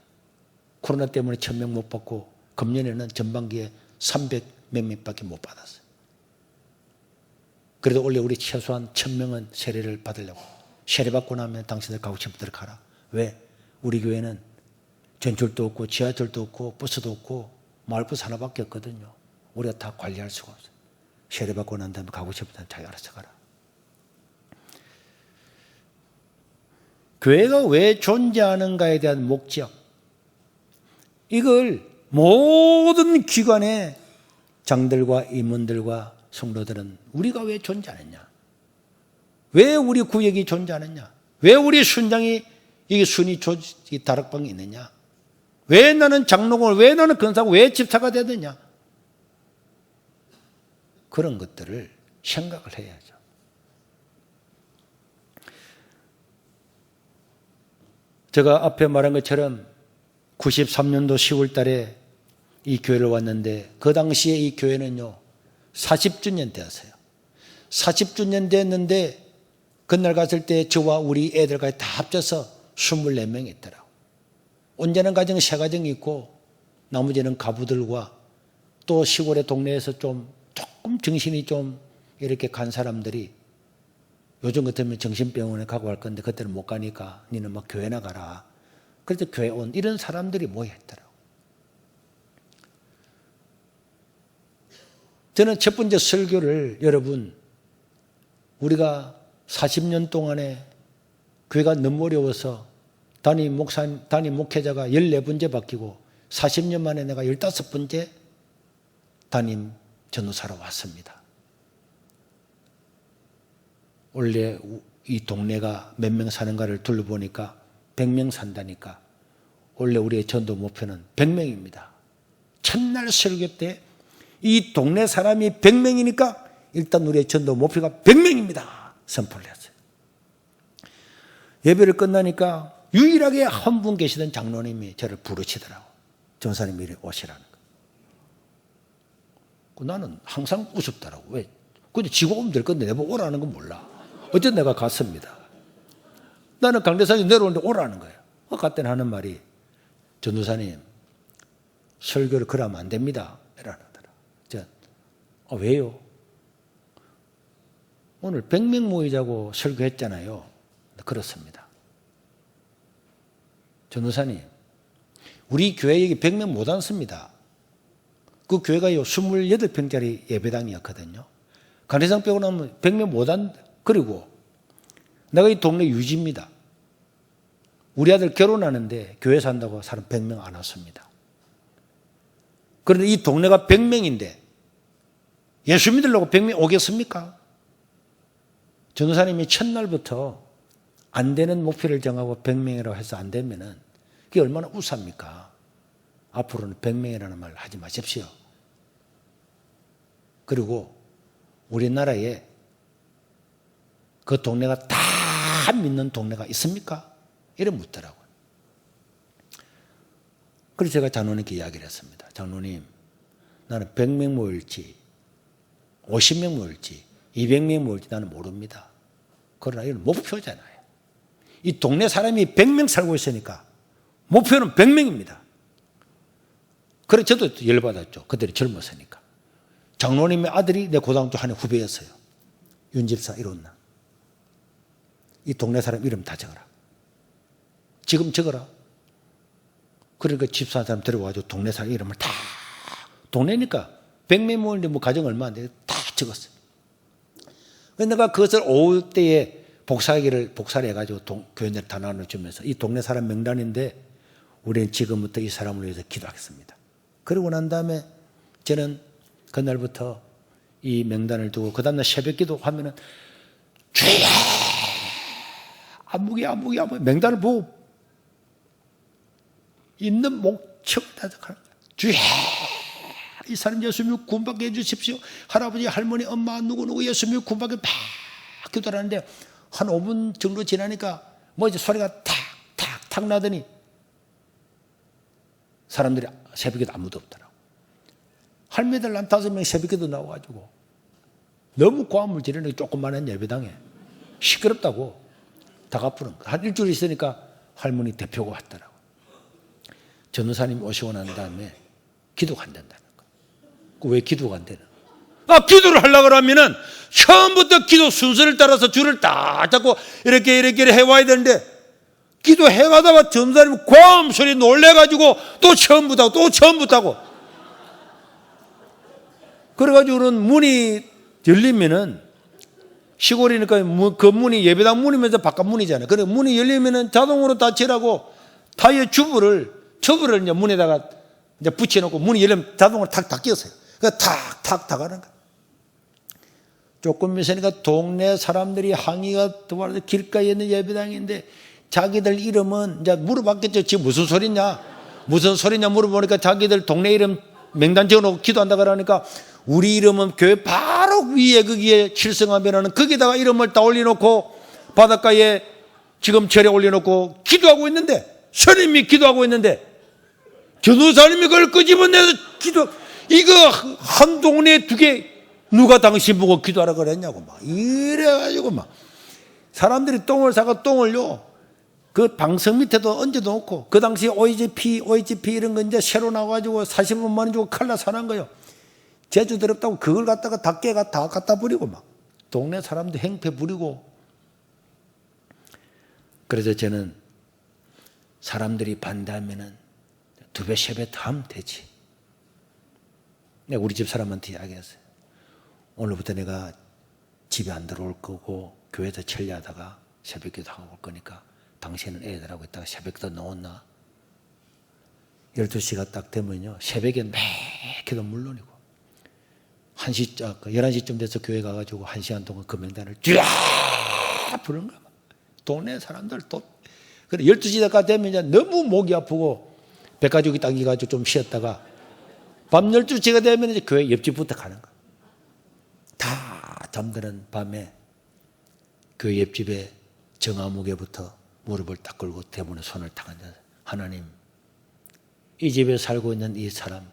코로나 때문에 1000명 못 받고 금년에는 전반기에 300 몇 명밖에 못 받았어요. 그래도 원래 우리 최소한 1000명은 세례를 받으려고. 세례 받고 나면 당신들 가고 싶은 데로 가라. 왜? 우리 교회는 전철도 없고 지하철도 없고 버스도 없고 마을버스 하나밖에 없거든요. 우리가 다 관리할 수가 없어요. 세례 받고 난 다음에 가고 싶은 데는 자기 알아서 가라. 교회가 왜 존재하는가에 대한 목적, 이걸 모든 기관의 장들과 임원들과 성도들은 우리가 왜 존재하느냐, 왜 우리 구역이 존재하느냐, 왜 우리 순장이 이게 순위 이 다락방이 있느냐, 왜 나는 장로공을, 왜 나는 근사고, 왜 집사가 되느냐, 그런 것들을 생각을 해야죠. 제가 앞에 말한 것처럼 93년도 10월 달에 이 교회를 왔는데 그 당시에 이 교회는요 40주년 되었어요. 40주년 됐는데 그날 갔을 때 저와 우리 애들까지 다 합쳐서 24명이 있더라고요. 온전한 가정 3가정이 있고 나머지는 가부들과 또 시골의 동네에서 조금 정신이 좀 이렇게 간 사람들이 요즘 같으면 정신병원에 가고 할 건데 그때는 못 가니까 니는 막 교회나 가라. 그래서 교회 온 이런 사람들이 모여있더라고요. 저는 첫 번째 설교를 여러분 우리가 40년 동안에 교회가 너무 어려워서 담임 목회자가 14번째 바뀌고 40년 만에 내가 15번째 담임 전도사로 왔습니다. 원래 이 동네가 몇 명 사는가를 둘러보니까 100명 산다니까 원래 우리의 전도 목표는 100명입니다. 첫날 설교 때 이 동네 사람이 100명이니까 일단 우리의 전도 목표가 100명입니다. 선포를 했어요. 예배를 끝나니까 유일하게 한 분 계시던 장로님이 저를 부르시더라고. 전사님 이리 오시라는 거. 나는 항상 우습더라고. 왜? 근데 지고 오면 될 건데 내가 오라는 건 몰라. 어쨌든 내가 갔습니다. 나는 강대상에 내려오는데 오라는 거예요. 갔더니 하는 말이 전도사님 설교를 그러면 안 됩니다. 이러더라. 왜요? 오늘 100명 모이자고 설교했잖아요. 그렇습니다. 전도사님 우리 교회 여기 100명 못 앉습니다. 그 교회가요 28평짜리 예배당이었거든요. 강대상 빼고 나면 100명 못 앉. 그리고 내가 이 동네 유지입니다. 우리 아들 결혼하는데 교회 산다고 사람 100명 안 왔습니다. 그런데 이 동네가 100명인데 예수 믿으려고 100명 오겠습니까? 전도사님이 첫날부터 안 되는 목표를 정하고 100명이라고 해서 안 되면은 그게 얼마나 우스합니까? 앞으로는 100명이라는 말 하지 마십시오. 그리고 우리나라에 그 동네가 다 믿는 동네가 있습니까? 이래 묻더라고요. 그래서 제가 장로님께 이야기를 했습니다. 장로님, 나는 100명 모일지 50명 모일지 200명 모일지 나는 모릅니다. 그러나 이건 목표잖아요. 이 동네 사람이 100명 살고 있으니까 목표는 100명입니다. 그래 저도 열받았죠. 그들이 젊었으니까. 장로님의 아들이 내 고등학교 한 해 후배였어요. 윤집사 이론나. 이 동네 사람 이름 다 적어라. 지금 적어라. 그러니까 집사 사람 데려와가지고 동네 사람 이름을 다, 동네니까 100명 모이는데 뭐 가정 얼마 안 돼. 다 적었어요. 그래서 내가 그것을 오후 때에 복사를 해가지고 교인들 다 나눠주면서 이 동네 사람 명단인데 우리는 지금부터 이 사람을 위해서 기도하겠습니다. 그러고 난 다음에 저는 그날부터 이 명단을 두고 그 다음날 새벽 기도 하면은 주여 안무기 명단을 보고 있는 목적을 다적하는 거예요. 주여 이 사람 예수 믿고 구원받게 해주십시오. 할아버지, 할머니, 엄마, 누구누구 예수 믿고 구원받게 막 기도하는데 한 5분 정도 지나니까 뭐지 소리가 탁 나더니 사람들이 새벽에도 아무도 없더라고. 할매들 한 5명 새벽에도 나와가지고 너무 고함을 지르는 조그마한 예배당에 시끄럽다고 다 갚으는 거야. 한 일주일 있으니까 할머니 대표가 왔더라고. 전도사님이 오시고 난 다음에 기도가 안 된다는 거야. 왜 기도가 안 되나? 기도를 하려고 하면은 처음부터 기도 순서를 따라서 줄을 딱 잡고 이렇게 해와야 되는데 기도해가다가 전도사님이 고함 소리 놀래가지고 또 처음부터 하고 그래가지고는 문이 열리면은 시골이니까 그 문이 예배당 문이면서 바깥 문이잖아요. 그래 문이 열리면은 자동으로 닫히라고 타이어 주부를 이제 문에다가 이제 붙여놓고 문이 열리면 자동으로 탁 닫혔어요. 그러니까 탁 닫아는 거야. 조금 있으니까 동네 사람들이 항의가 들어와서 길가에 있는 예배당인데 자기들 이름은 이제 물어봤겠죠. 지금 무슨 소리냐 물어보니까 자기들 동네 이름 명단 적어놓고 기도한다 그러니까 우리 이름은 교회 바로 위에 거기에 칠성하면은 거기다가 이름을 다 올려놓고 바닷가에 지금 절에 올려놓고 기도하고 있는데 스님이 기도하고 있는데 전도사님이 그걸 끄집어내서 이거 한 동네 2개 누가 당신 보고 기도하라 그랬냐고 막 이래가지고 막 사람들이 똥을 사가 똥을요 그 방석 밑에도 얹어놓고 그 당시 OHP 이런 거 이제 새로 나와가지고 45만 원 주고 칼라 사는 거요. 제주 더럽다고 그걸 갖다가 다 갖다 버리고 막 동네 사람들 행패 부리고. 그래서 저는 사람들이 반대하면은 2배, 3배 더 하면 되지. 내가 우리 집 사람한테 이야기했어요. 오늘부터 내가 집에 안 들어올 거고 교회에서 천리하다가 새벽기도 하고 올 거니까 당신은 애들하고 있다가 새벽도 나왔나? 12시가 딱 되면요 새벽에 매기도 물론이고 11시쯤 돼서 교회 가가지고 1시간 동안 그 명단을 쫙 부르는 거야. 동네 사람들 또 그래 12시가 되면 이제 너무 목이 아프고 백가죽이 당겨가지고 좀 쉬었다가 밤 12시가 되면 이제 교회 옆집부터 가는 거야. 다 잠드는 밤에 그 옆집에 정아무개부터 무릎을 딱 꿇고 대문에 손을 딱 앉아서 하나님 이 집에 살고 있는 이 사람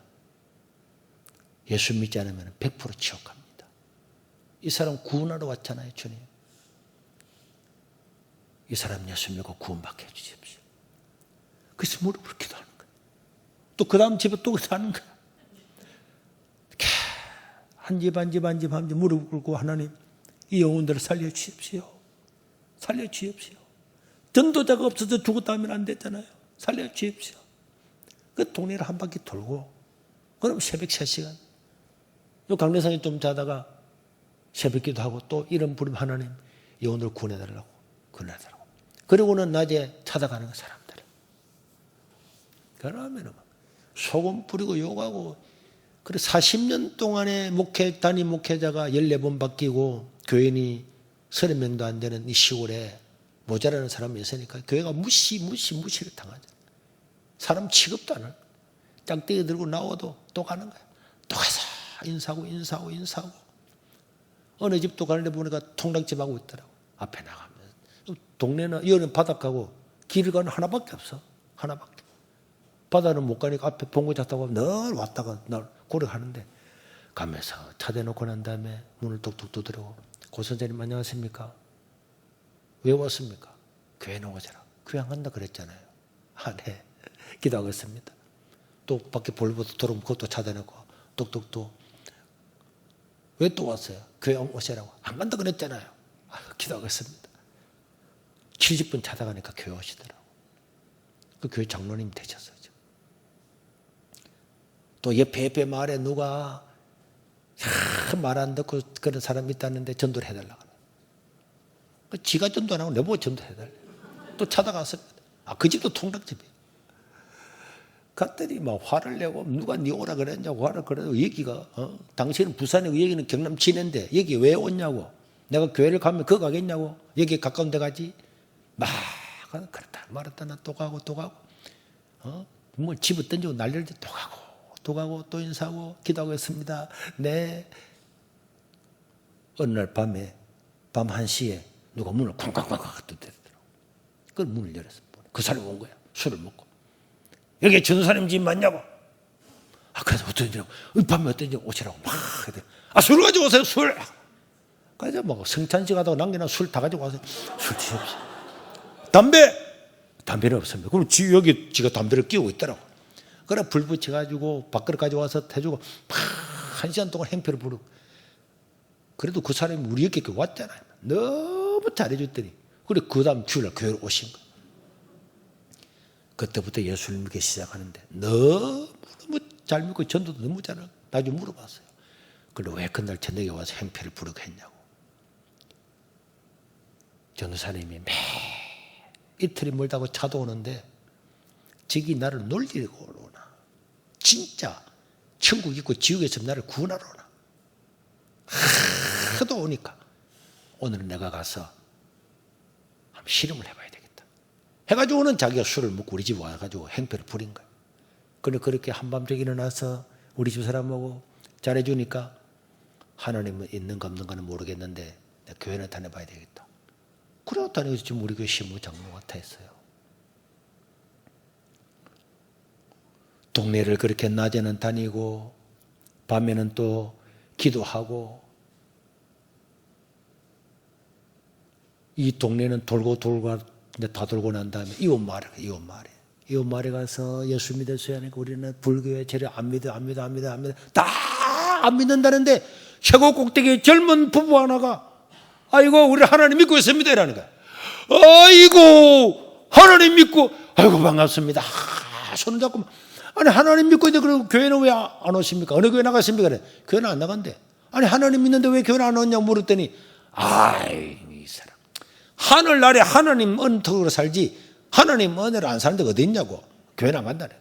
예수 믿지 않으면 100% 지옥 갑니다. 이 사람 구원하러 왔잖아요 주님. 이 사람 예수 믿고 구원받게 해주십시오. 그래서 무릎을 기도하는 거예요. 또 그 다음 집에 또 사는 거야. 한 집 무릎 꿇고 하나님 이 영혼들을 살려주십시오. 살려주십시오. 전도자가 없어서 죽었다면 안 됐잖아요. 살려주십시오. 그 동네를 한 바퀴 돌고 그럼 새벽 3시간 요 강례상에 좀 자다가 새벽기도 하고 또 이름 부르면 하나님 영혼을 구원해달라고 그리고는 낮에 찾아가는 거 사람들. 그러면 소금 뿌리고 욕하고 그래 40년 동안에 담임 목회자가 14번 바뀌고 교인이 30명도 안 되는 이 시골에 모자라는 사람이 있으니까 교회가 무시를 당하죠. 사람 취급도 안 하는 거야. 짝대기 들고 나와도 또 가는 거야. 또 가서 인사하고 어느 집도 가는데 보니까 통락집 하고 있더라고. 앞에 나가면 동네는 여는 바닷가고 길 가는 하나밖에 없어. 하나밖에. 바다는 못 가니까 앞에 봉고 잡다가 늘 왔다가 날 고려하는데 가면서 차 대놓고 난 다음에 문을 뚝뚝 두드리고 고 선생님 안녕하십니까? 왜 왔습니까? 교회 나오자라. 교회 안 간다 그랬잖아요. 네. 기도하겠습니다. 또 밖에 볼보도 들어오면 그것도 차 대놓고 뚝뚝뚝. 왜 또 왔어요? 교회 오시라고. 안 간다 그랬잖아요. 기도하겠습니다. 70분 찾아가니까 교회 오시더라고. 그 교회 장로님 되셨어요. 또 옆에 마을에 누가 말 안 듣고 그런 사람이 있다는데 전도를 해달라고. 지가 전도 안 하고 내보고 전도해달래. 또 찾아갔습니다. 그 집도 통락집이에요. 갔더니 막 화를 내고 누가 니 오라 그랬냐고 화를 그래도 얘기가 당신은 부산이고 여기는 경남 진해인데 여기 왜 왔냐고. 내가 교회를 가면 그거 가겠냐고. 여기 가까운 데 가지. 막 그렇다 말았다 나 또 가고 뭘 집어 던지고 난리를 또 가고 또 가고 또 인사하고 기도하겠습니다. 네. 어느 날 밤에 밤 1시에 누가 문을 쾅쾅쾅쾅 두드리더라고. 그 문을 열어서 그 사람이 온 거야. 술을 먹고. 여기 전도사님 집 맞냐고. 그래서 어떤 일이라고. 밤에 어떤 일 오시라고 막 하더라고. 술 가지고 오세요, 술. 그래서 뭐 성찬식 하다가 남겨놓은 술 다 가지고 와서 술 드십시오. 담배는 없습니다. 그럼 여기 지가 담배를 끼우고 있더라고. 그래 불 붙여가지고 밥그릇 가져와서 해주고 막 1시간 동안 행패를 부르고. 그래도 그 사람이 우리 에게 왔잖아요. 너무 잘해줬더니. 그래 그 다음 주일날 교회로 오신 거예요. 그때부터 예수를 믿기 시작하는데 너무 잘 믿고 전도도 너무 잘하고. 나중에 물어봤어요. 그래 왜 그날 저녁에 와서 행패를 부르게 했냐고. 전도사님이 매 이틀이 멀다고 차도 오는데 저기 나를 놀리고 오나. 진짜 천국 있고 지옥에서 나를 구원하러 오나. 하도 오니까 오늘은 내가 가서 한번 실험을 해봐야 되겠다. 해가지고는 자기가 술을 먹고 우리 집에 와가지고 행패를 부린 거예요. 그런데 그렇게 한밤중에 일어나서 우리 집 사람하고 잘해주니까 하나님은 있는가 없는가는 모르겠는데 내가 교회나 다녀봐야 되겠다. 그래서 다니면서 지금 우리 교회 신부 장로가 됐어요. 동네를 그렇게 낮에는 다니고 밤에는 또 기도하고 이 동네는 돌고 이제 다 돌고 난 다음에 이웃마을에 가서 예수 믿었어야 하니까 우리는 불교에 제를 안 믿어 다 안 믿는다는데 최고 꼭대기에 젊은 부부 하나가 아이고 우리 하나님 믿고 있습니다 이라는 거야. 아이고 하나님 믿고 아이고 반갑습니다. 손을 잡고 아니 하나님 믿고 있는데 그럼 교회는 왜 안 오십니까? 어느 교회 나갔습니까? 그래. 교회는 안 나간대. 아니 하나님 믿는데 왜 교회는 안 오냐고 물었더니 이 사람 하늘나라에 하나님 은덕으로 살지 하나님 은혜로 안 사는 데가 어디 있냐고. 교회는 안 간다네.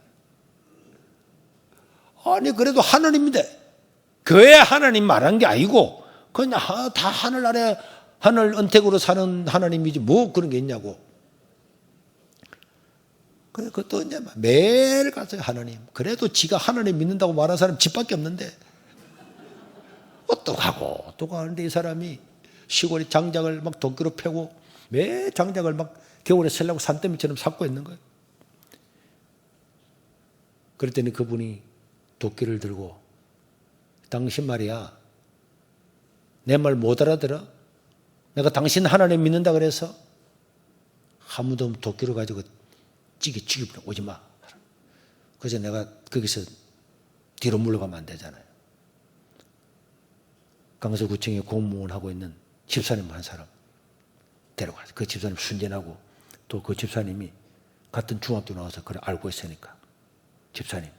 아니 그래도 하나님인데 교회 하나님 말한 게 아니고 그냥 다 하늘나라에 하늘 은택으로 사는 하나님이지 뭐 그런 게 있냐고. 그래 그것도 이제 매일 가서 하나님. 그래도 지가 하나님 믿는다고 말하는 사람 집밖에 없는데 또 가고 또 가는데 이 사람이 시골에 장작을 막 도끼로 패고 매 장작을 막 겨울에 쓰려고 산더미처럼 삭고 있는 거예요. 그랬더니 그분이 도끼를 들고 당신 말이야 내 말 못 알아들어? 내가 당신 하나님 믿는다 그래서 아무도 도끼를 가지고 찌기 오지 마. 그래서 내가 거기서 뒤로 물러가면 안 되잖아요. 강서구청에 공무원 하고 있는 집사님 한 사람 데려가서 그 집사님 순전하고 또 그 집사님이 같은 중학교 나와서 그걸 알고 있으니까 집사님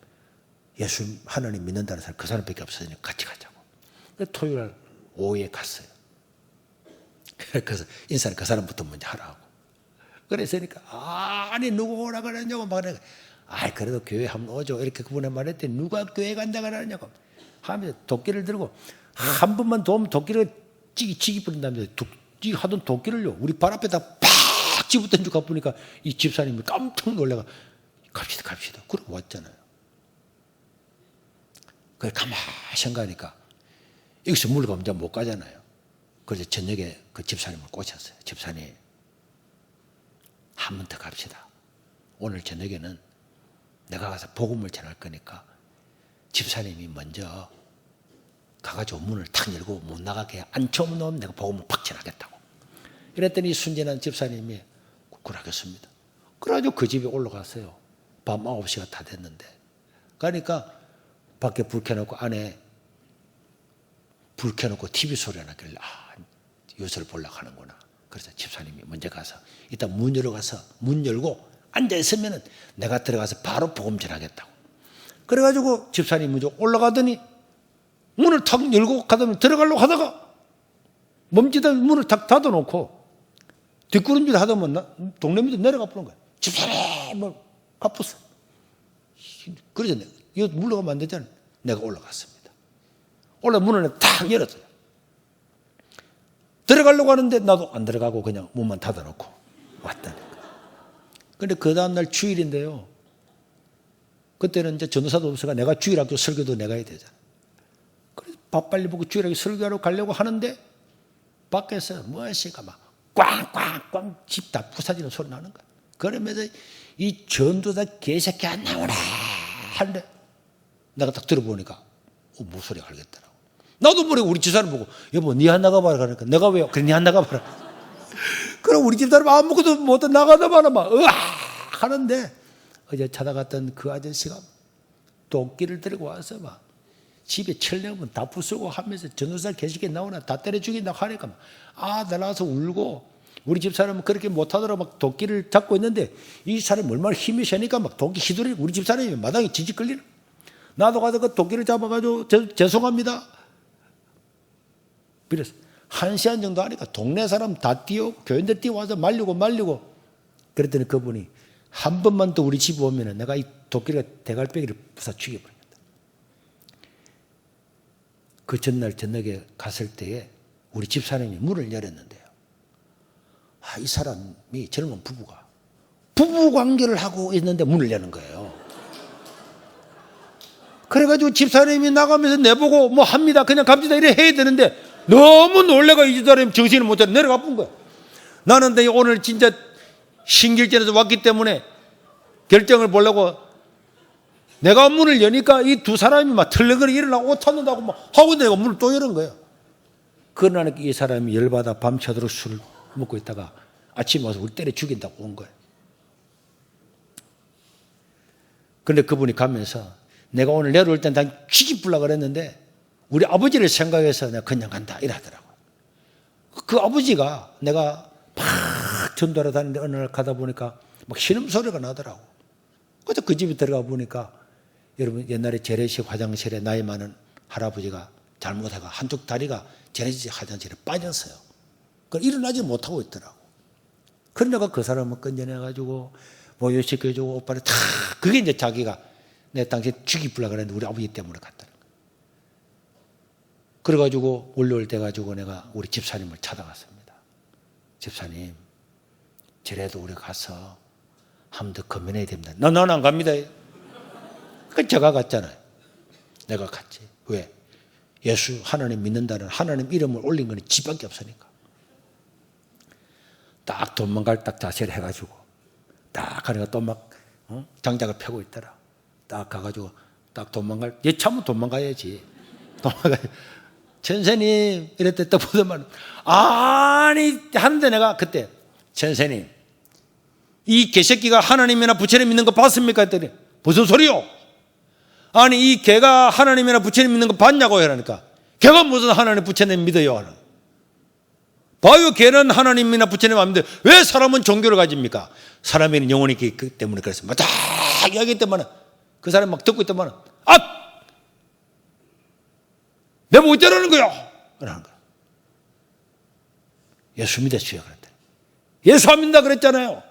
예수 하나님 믿는다는 사람 그 사람밖에 없으니까 같이 가자고. 그래서 토요일 오후에 갔어요. 그래서 인사는 그 사람부터 먼저 하라고. 그랬으니까 아니 누구 오라 그러냐고 막 그래. 그래도 교회 한번 오죠. 이렇게 그분에 말했더니 누가 교회 간다 그러냐고 하면서 도끼를 들고 한 번만 도우면 도끼를 찌기 뿌린다면서 찌기 하던 도끼를요 우리 발 앞에다 팍 집어던져 가보니까 이 집사님이 깜짝 놀래가 갑시다. 그러고 왔잖아요. 그래 가만히 생각하니까 여기서 물러가면 이제 못 가잖아요. 그래서 저녁에 그 집사님을 꼬셨어요. 집사님 한 번 더 갑시다. 오늘 저녁에는 내가 가서 복음을 전할 거니까 집사님이 먼저 가가지고 문을 탁 열고 못 나가게 앉혀놓으면 내가 복음을 팍 전하겠다고. 이랬더니 순진한 집사님이 그러겠습니다. 그래가지고 그 집에 올라갔어요. 밤 9시가 다 됐는데. 그러니까 밖에 불 켜놓고 안에 불 켜놓고 TV 소리가 나길래 요새를 보려고 하는구나. 그래서 집사님이 먼저 가서 이따 문 열어가서 문 열고 앉아있으면 내가 들어가서 바로 복음 전하겠다고. 그래가지고 집사님이 먼저 올라가더니 문을 탁 열고 가다 들어가려고 하다가 멈지다 문을 탁 닫아놓고 뒷걸음질 하다 보면 동네 밑에 내려가 보는 거야. 집사님 갚았어. 그래서 이거 물러가면 안 되잖아. 내가 올라갔습니다. 문을 탁 열었어요. 들어가려고 하는데 나도 안 들어가고 그냥 문만 닫아놓고 왔다니까. 그런데 그 다음날 주일인데요. 그때는 이제 전도사도 없어가 내가 주일학교 설교도 내가 해야 되잖아. 그래서 밥 빨리 먹고 주일학교 설교하러 가려고 하는데 밖에서 무엇인가 막 꽝꽝꽝 집 다 부서지는 소리 나는 거야. 그러면서 이 전도사 개새끼 안 나오라 하는데 내가 딱 들어보니까 무슨 소리가 알겠더라고. 나도 모르고 우리 집사람 보고 여보 니 안 나가봐라 그러니까 내가 왜요? 그래 니 안 나가봐라. 그럼 우리 집사람 아무것도 못 나가다 봐라 막 으아 하는데 어제 찾아갔던 그 아저씨가 도끼를 들고 와서 막 집에 철내면 다 부수고 하면서 전도사 개새끼 나오나 다 때려 죽인다고 하니까 막 다 나와서 울고 우리 집사람은 그렇게 못하더라 막 도끼를 잡고 있는데 이 사람이 얼마나 힘이 세니까 막 도끼 휘두르고 우리 집사람이 마당에 지직 걸리는. 나도 가서 그 도끼를 잡아가지고 죄송합니다. 그래서 1시간 정도 하니까 동네 사람 다 뛰어 교인들 뛰어와서 말리고 그랬더니 그분이 한 번만 더 우리 집에 오면 내가 이 도끼를 대갈배기를 부사 죽여버립니다. 그 전날 저녁에 갔을 때에 우리 집사람이 문을 열었는데요. 이 사람이 젊은 부부가 부부관계를 하고 있는데 문을 여는 거예요. 그래가지고 집사람이 나가면서 내보고 뭐 합니다. 그냥 갑시다. 이래 해야 되는데 너무 놀래가 이 집사람이 정신을 못 차려 내려가 본 거야. 나는 오늘 진짜 신길전에서 왔기 때문에 결정을 보려고 내가 문을 여니까 이 두 사람이 막 털렁거리 일어나고 옷 탔는다고 막 하고 내가 문을 또 여는 거예요. 그날 이 사람이 열받아 밤새도록 술을 먹고 있다가 아침에 와서 우리 때려 죽인다고 온 거예요. 그런데 그분이 가면서 내가 오늘 내려올 땐 난 퀴기불라 그랬는데 우리 아버지를 생각해서 내가 그냥 간다 이러더라고요. 그 아버지가 내가 막 전도하러 다니는데 어느 날 가다 보니까 막 신음소리가 나더라고. 그래서 그 집에 들어가 보니까 여러분 옛날에 재래식 화장실에 나이 많은 할아버지가 잘못해가 한쪽 다리가 재래식 화장실에 빠졌어요. 그걸 일어나지 못하고 있더라고. 그러다가 그 사람을 건져내가지고 모유시켜주고 오빠를 다 그게 이제 자기가 내 당시에 죽이불라 그랬는데 우리 아버지 때문에 갔다는 거예요. 그래가지고 월요일 돼가지고 내가 우리 집사님을 찾아갔습니다. 집사님, 저래도 우리 가서 한 번 더 건면해야 됩니다. 나는 안 갑니다. 그 제가 갔잖아요. 내가 갔지. 왜? 예수 하나님 믿는다는 하나님 이름을 올린 건 지밖에 없으니까. 딱 도망갈 딱 자세를 해가지고 딱 하니까 또 막 장작을 펴고 있더라. 딱 가가지고 딱 도망갈 예참은 도망가야지. 천사님 이랬더니 딱 보더만 아니 하는데 내가 그때 천사님 이 개새끼가 하나님이나 부처님 믿는 거 봤습니까? 했더니 무슨 소리요? 아니 이 개가 하나님이나 부처님 믿는 거 봤냐고 이러니까 개가 무슨 하나님 부처님 믿어요 하는. 봐요 개는 하나님이나 부처님 안 믿어요. 왜 사람은 종교를 가집니까? 사람에는 영혼이 있기 때문에 그래서 막 다 이야기할 때만 그 사람이 막 듣고 있다만 내가 뭐 어쩌라는 거야? 그러는 거야. 예수 믿었어요 그랬더니 예수 안 믿는다 그랬잖아요.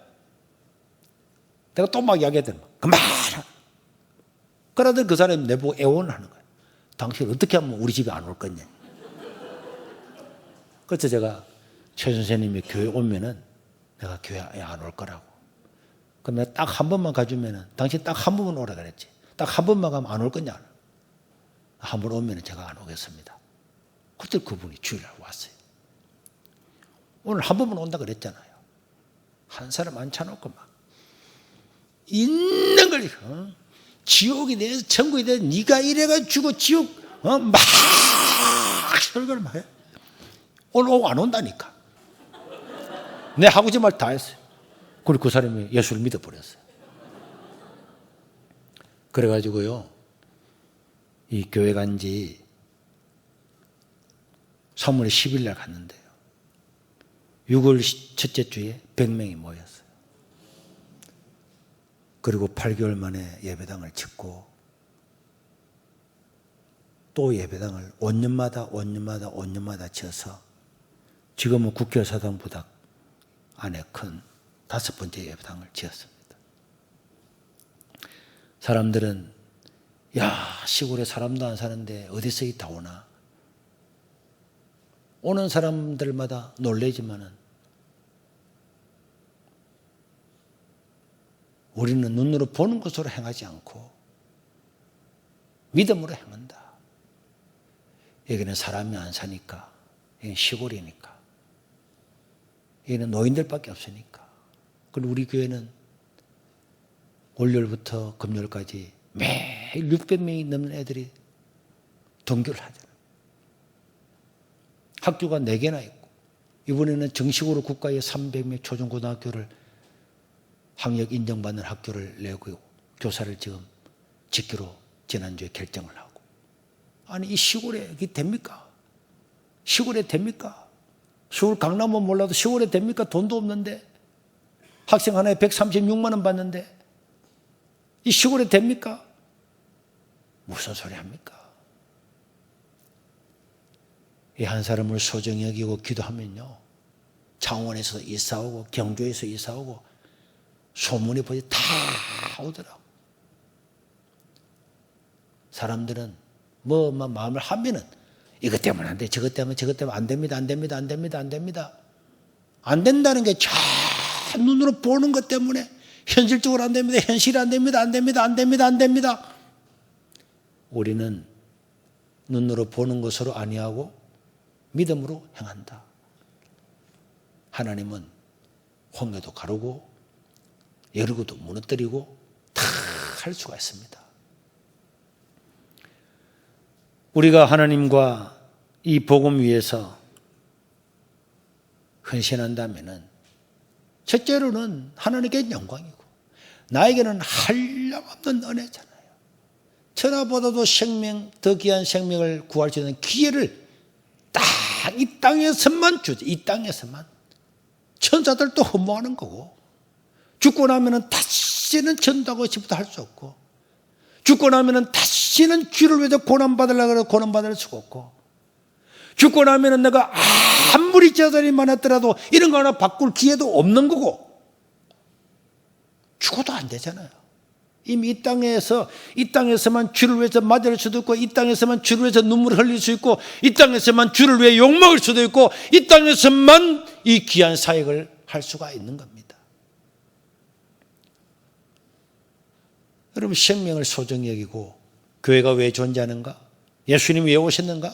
내가 또 막 이야기했더니 그만. 그러더니 그 사람이 내보고 애원하는 거야. 당신 어떻게 하면 우리 집에 안 올 거냐. 그래서 제가 최 선생님이 교회 오면은 내가 교회에 안 올 거라고. 그럼 내가 딱 한 번만 가주면은 당신 딱 한 번만 오라 그랬지. 딱 한 번만 가면 안 올 거냐. 한 번 오면은 제가 안 오겠습니다. 그때 그분이 주일날 왔어요. 오늘 한 번만 온다 그랬잖아요. 한 사람 앉혀놓고 막 있는 걸 지옥이 돼서 천국이 돼서 네가 이래가지고 지옥 막 설교를 막 해. 오늘 오고 안 온다니까. 내 하고 싶은 말 다 했어요. 그리고 그 사람이 예수를 믿어버렸어요. 그래가지고요 이 교회 간지 3월 10일 날 갔는데요 6월 첫째 주에 100명이 모였어요. 그리고 8개월 만에 예배당을 짓고 또 예배당을 5년마다 지어서 지금은 국교사당보다 안에 큰 5번째 예배당을 지었습니다. 사람들은 야 시골에 사람도 안 사는데 어디서 이 다 오나. 오는 사람들마다 놀래지만은 우리는 눈으로 보는 것으로 행하지 않고 믿음으로 행한다. 여기는 사람이 안 사니까, 여기는 시골이니까, 여기는 노인들밖에 없으니까. 그리고 우리 교회는 월요일부터 금요일까지 매일 600명이 넘는 애들이 등교를 하잖아요. 학교가 4개나 있고, 이번에는 정식으로 국가의 300명 초중고등학교를 학력 인정받는 학교를 내고 교사를 지금 짓기로 지난주에 결정을 하고. 아니, 이 시골에 이게 됩니까? 시골에 됩니까? 서울 강남은 몰라도 시골에 됩니까? 돈도 없는데 학생 하나에 136만 원 받는데 이 시골에 됩니까? 무슨 소리 합니까? 이 한 사람을 소중히 여기고 기도하면요, 창원에서 이사 오고 경주에서 이사 오고 소문이 벌써 다 오더라고. 사람들은 마음을 하면은 이것 때문에 안 돼, 저것 때문에 안 됩니다, 안 됩니다, 안 됩니다, 안 됩니다. 안 된다는 게 참 눈으로 보는 것 때문에 현실적으로 안 됩니다, 현실이 안 됩니다, 안 됩니다, 안 됩니다, 안 됩니다. 우리는 눈으로 보는 것으로 아니하고 믿음으로 행한다. 하나님은 홍해도 가르고 여리고도 무너뜨리고 다 할 수가 있습니다. 우리가 하나님과 이 복음 위에서 헌신한다면은 첫째로는 하나님께 영광이고 나에게는 한량없는 은혜잖아요. 천하보다도 생명, 더 귀한 생명을 구할 수 있는 기회를 딱 이 땅에서만 주죠. 이 땅에서만. 천사들도 허무하는 거고, 죽고 나면은 다시는 전도하고 싶어도 할 수 없고, 죽고 나면은 다시는 주를 위해서 고난받으려고 해도 고난받을 수가 없고, 죽고 나면은 내가 아무리 재산이 많았더라도 이런 거 하나 바꿀 기회도 없는 거고, 죽어도 안 되잖아요. 이미 이 땅에서만 주를 위해서 맞을 수도 있고, 이 땅에서만 주를 위해서 눈물을 흘릴 수 있고, 이 땅에서만 주를 위해 욕먹을 수도 있고, 이 땅에서만 이 귀한 사역을 할 수가 있는 겁니다. 여러분, 생명을 소중히 여기고 교회가 왜 존재하는가? 예수님이 왜 오셨는가?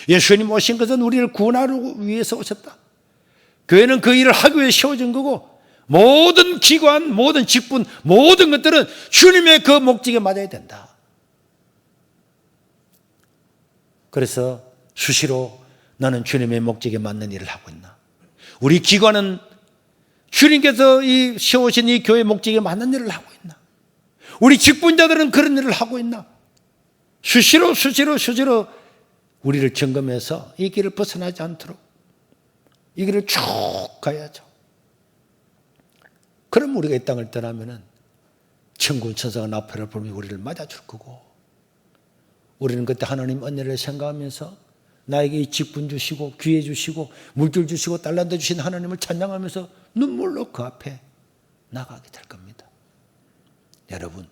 예수님 오신 것은 우리를 구원하기 위해서 오셨다. 교회는 그 일을 하기 위해 세워진 거고, 모든 기관, 모든 직분, 모든 것들은 주님의 그 목적에 맞아야 된다. 그래서 수시로 나는 주님의 목적에 맞는 일을 하고 있나? 우리 기관은 주님께서 이 세우신 이 교회 목적에 맞는 일을 하고 있나? 우리 직분자들은 그런 일을 하고 있나? 수시로 우리를 점검해서 이 길을 벗어나지 않도록 이 길을 쭉 가야죠. 그럼 우리가 이 땅을 떠나면은 천군 천사가 나팔을 불며 우리를 맞아줄 거고, 우리는 그때 하나님 은혜를 생각하면서 나에게 이 직분 주시고 기회 주시고 물질 주시고 달란트 주신 하나님을 찬양하면서 눈물로 그 앞에 나가게 될 겁니다. 여러분,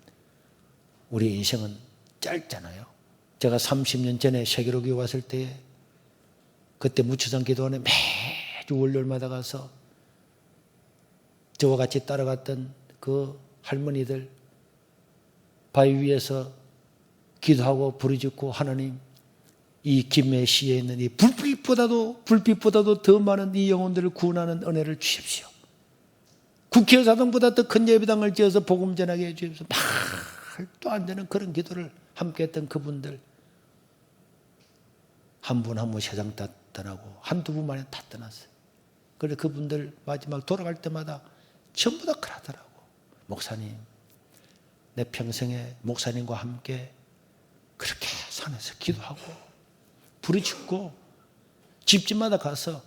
우리 인생은 짧잖아요. 제가 30년 전에 세계로교회 왔을 때 그때 무초상 기도원에 매주 월요일마다 가서 저와 같이 따라갔던 그 할머니들 바위 위에서 기도하고 부르짖고, 하나님, 이 김해시에 있는 이 불빛보다도 더 많은 이 영혼들을 구원하는 은혜를 주십시오. 국회의사당보다 더 큰 예배당을 지어서 복음 전하게 해주십시오. 말도 안 되는 그런 기도를 함께 했던 그분들, 한 분 한 분 세상 다 떠나고 한두 분만에 다 떠났어요. 그래서 그분들 마지막 돌아갈 때마다 전부 다 그러더라고. 목사님, 내 평생에 목사님과 함께 그렇게 산에서 기도하고 부르짖고 집집마다 가서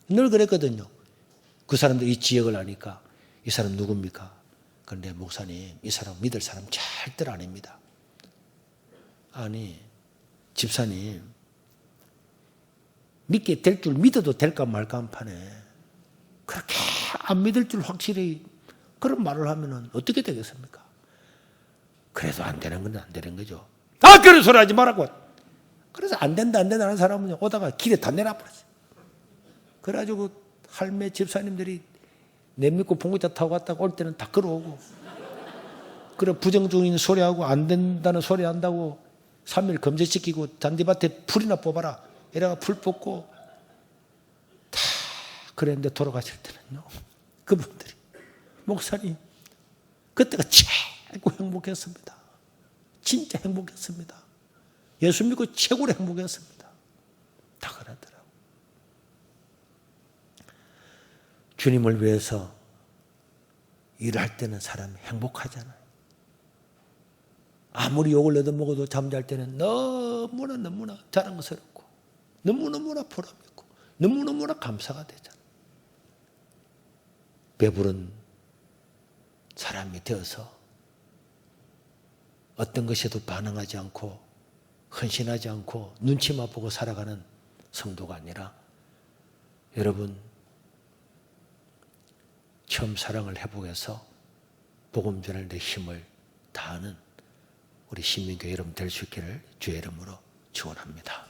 늘 그랬거든요. 그 사람들 이 지역을 아니까 이 사람 누굽니까? 그런데 목사님, 이 사람 믿을 사람 절대로 아닙니다. 아니, 집사님, 믿게 될 줄 믿어도 될까 말까 한 판에 그렇게 안 믿을 줄 확실히 그런 말을 하면은 어떻게 되겠습니까? 그래도 안 되는 건 안 되는 거죠. 그런 소리 하지 말라고. 그래서 안 된다 하는 사람은 오다가 길에 다 내놔버렸어요. 그래가지고 할매 집사님들이 내 믿고 봉고차 타고 갔다가 올 때는 다 걸어오고, 그래 부정적인 소리하고 안 된다는 소리 한다고 3일 금제시키고 잔디밭에 풀이나 뽑아라. 이래가 풀 뽑고 다 그랬는데 돌아가실 때는요. 그분들이 목사님 그때가 최고 행복했습니다. 진짜 행복했습니다. 예수 믿고 최고로 행복했습니다. 다 그러더라고요. 주님을 위해서 일할 때는 사람이 행복하잖아요. 아무리 욕을 얻어먹어도 잠잘 때는 너무나 자랑스럽고 너무나 보람있고 너무나 감사가 되잖아요. 배부른 사람이 되어서 어떤 것에도 반응하지 않고 헌신하지 않고 눈치만 보고 살아가는 성도가 아니라 여러분 처음 사랑을 회복해서 복음 전할 내 힘을 다하는 우리 신민교회 여러분 될 수 있기를 주의 이름으로 축원합니다.